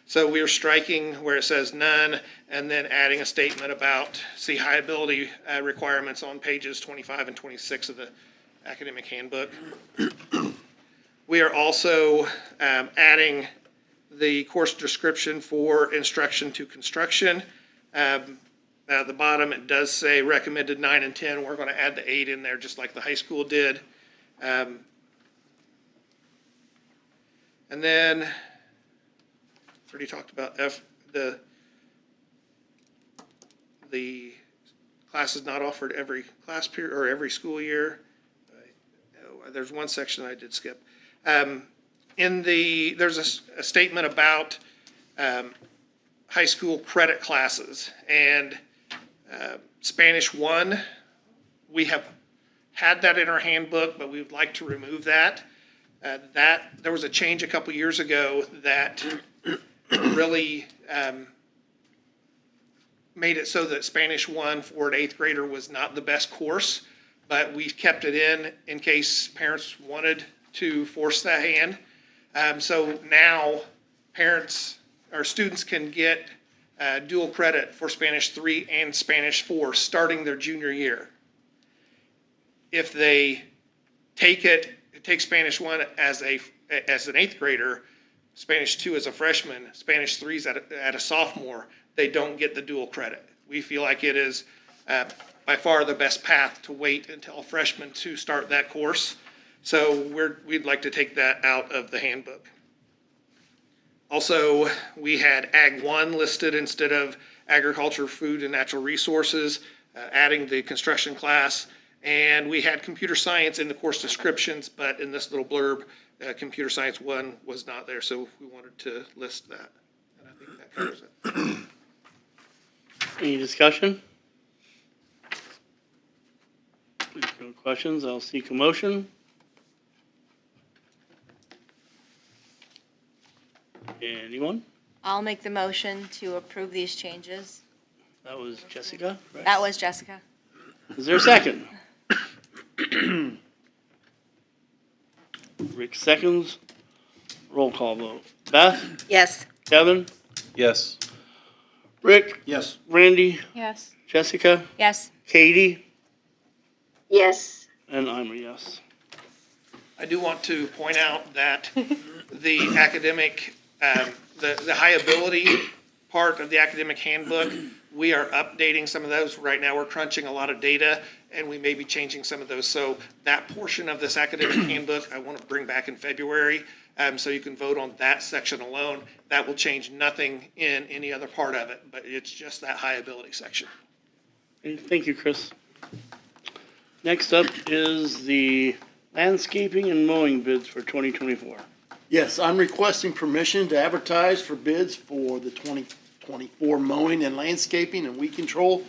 So we are striking where it says none, and then adding a statement about high ability requirements on pages 25 and 26 of the academic handbook. We are also adding the course description for instruction to construction. At the bottom, it does say recommended 9 and 10. We're going to add the 8 in there just like the high school did. And then, already talked about the classes not offered every class period or every school year. There's one section I did skip. There's a statement about high school credit classes, and Spanish 1, we have had that in our handbook, but we would like to remove that. There was a change a couple years ago that really made it so that Spanish 1 for an 8th grader was not the best course, but we kept it in case parents wanted to force that hand. So now parents or students can get dual credit for Spanish 3 and Spanish 4 starting their junior year. If they take Spanish 1 as an 8th grader, Spanish 2 as a freshman, Spanish 3 is at a sophomore, they don't get the dual credit. We feel like it is by far the best path to wait until a freshman to start that course. So we'd like to take that out of the handbook. Also, we had Ag 1 listed instead of Agriculture, Food, and Natural Resources, adding the construction class. And we had Computer Science in the course descriptions, but in this little blurb, Computer Science 1 was not there, so we wanted to list that. And I think that covers it. Any discussion? No questions, I'll seek a motion. Anyone? I'll make the motion to approve these changes. That was Jessica, correct? That was Jessica. Is there a second? Rick seconds. Roll call vote. Beth? Yes. Kevin? Yes. Rick? Yes. Randy? Yes. Jessica? Yes. Katie? Yes. And I'm a yes. I do want to point out that the academic, the high ability part of the academic handbook, we are updating some of those. Right now, we're crunching a lot of data, and we may be changing some of those. So that portion of this academic handbook, I want to bring back in February, so you can vote on that section alone. That will change nothing in any other part of it, but it's just that high ability section. Okay, thank you, Chris. Next up is the landscaping and mowing bids for 2024. Yes, I'm requesting permission to advertise for bids for the 2024 mowing and landscaping and weed control.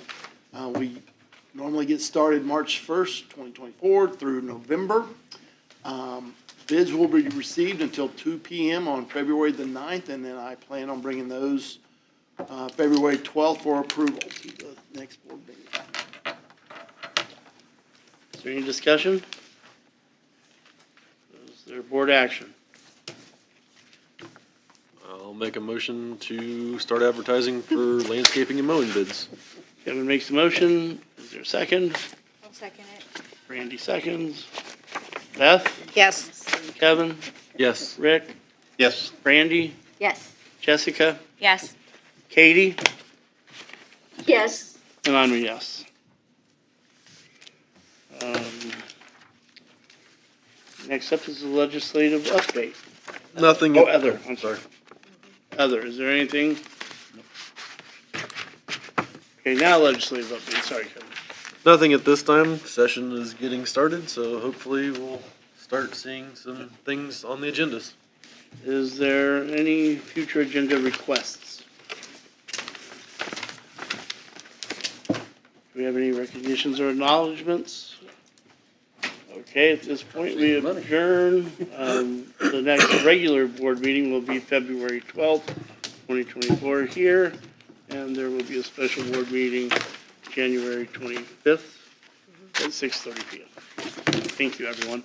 We normally get started March 1st, 2024 through November. Bids will be received until 2 p.m. on February the 9th, and then I plan on bringing those February 12th for approval to the next board meeting. Is there any discussion? Is there board action? I'll make a motion to start advertising for landscaping and mowing bids. Kevin makes the motion. Is there a second? I'll second it. Randy seconds. Beth? Yes. Kevin? Yes. Rick? Yes. Randy? Yes. Jessica? Yes. Katie? Yes. And I'm a yes. Next up is the legislative update. Nothing. Oh, other, I'm sorry. Other, is there anything? Okay, now legislative update, sorry, Kevin. Nothing at this time. Session is getting started, so hopefully we'll start seeing some things on the agendas. Is there any future agenda requests? Do we have any recognitions or acknowledgements? Okay, at this point, we adjourn. The next regular board meeting will be February 12th, 2024 here, and there will be a special board meeting January 25th at 6:30 p.m. Thank you, everyone.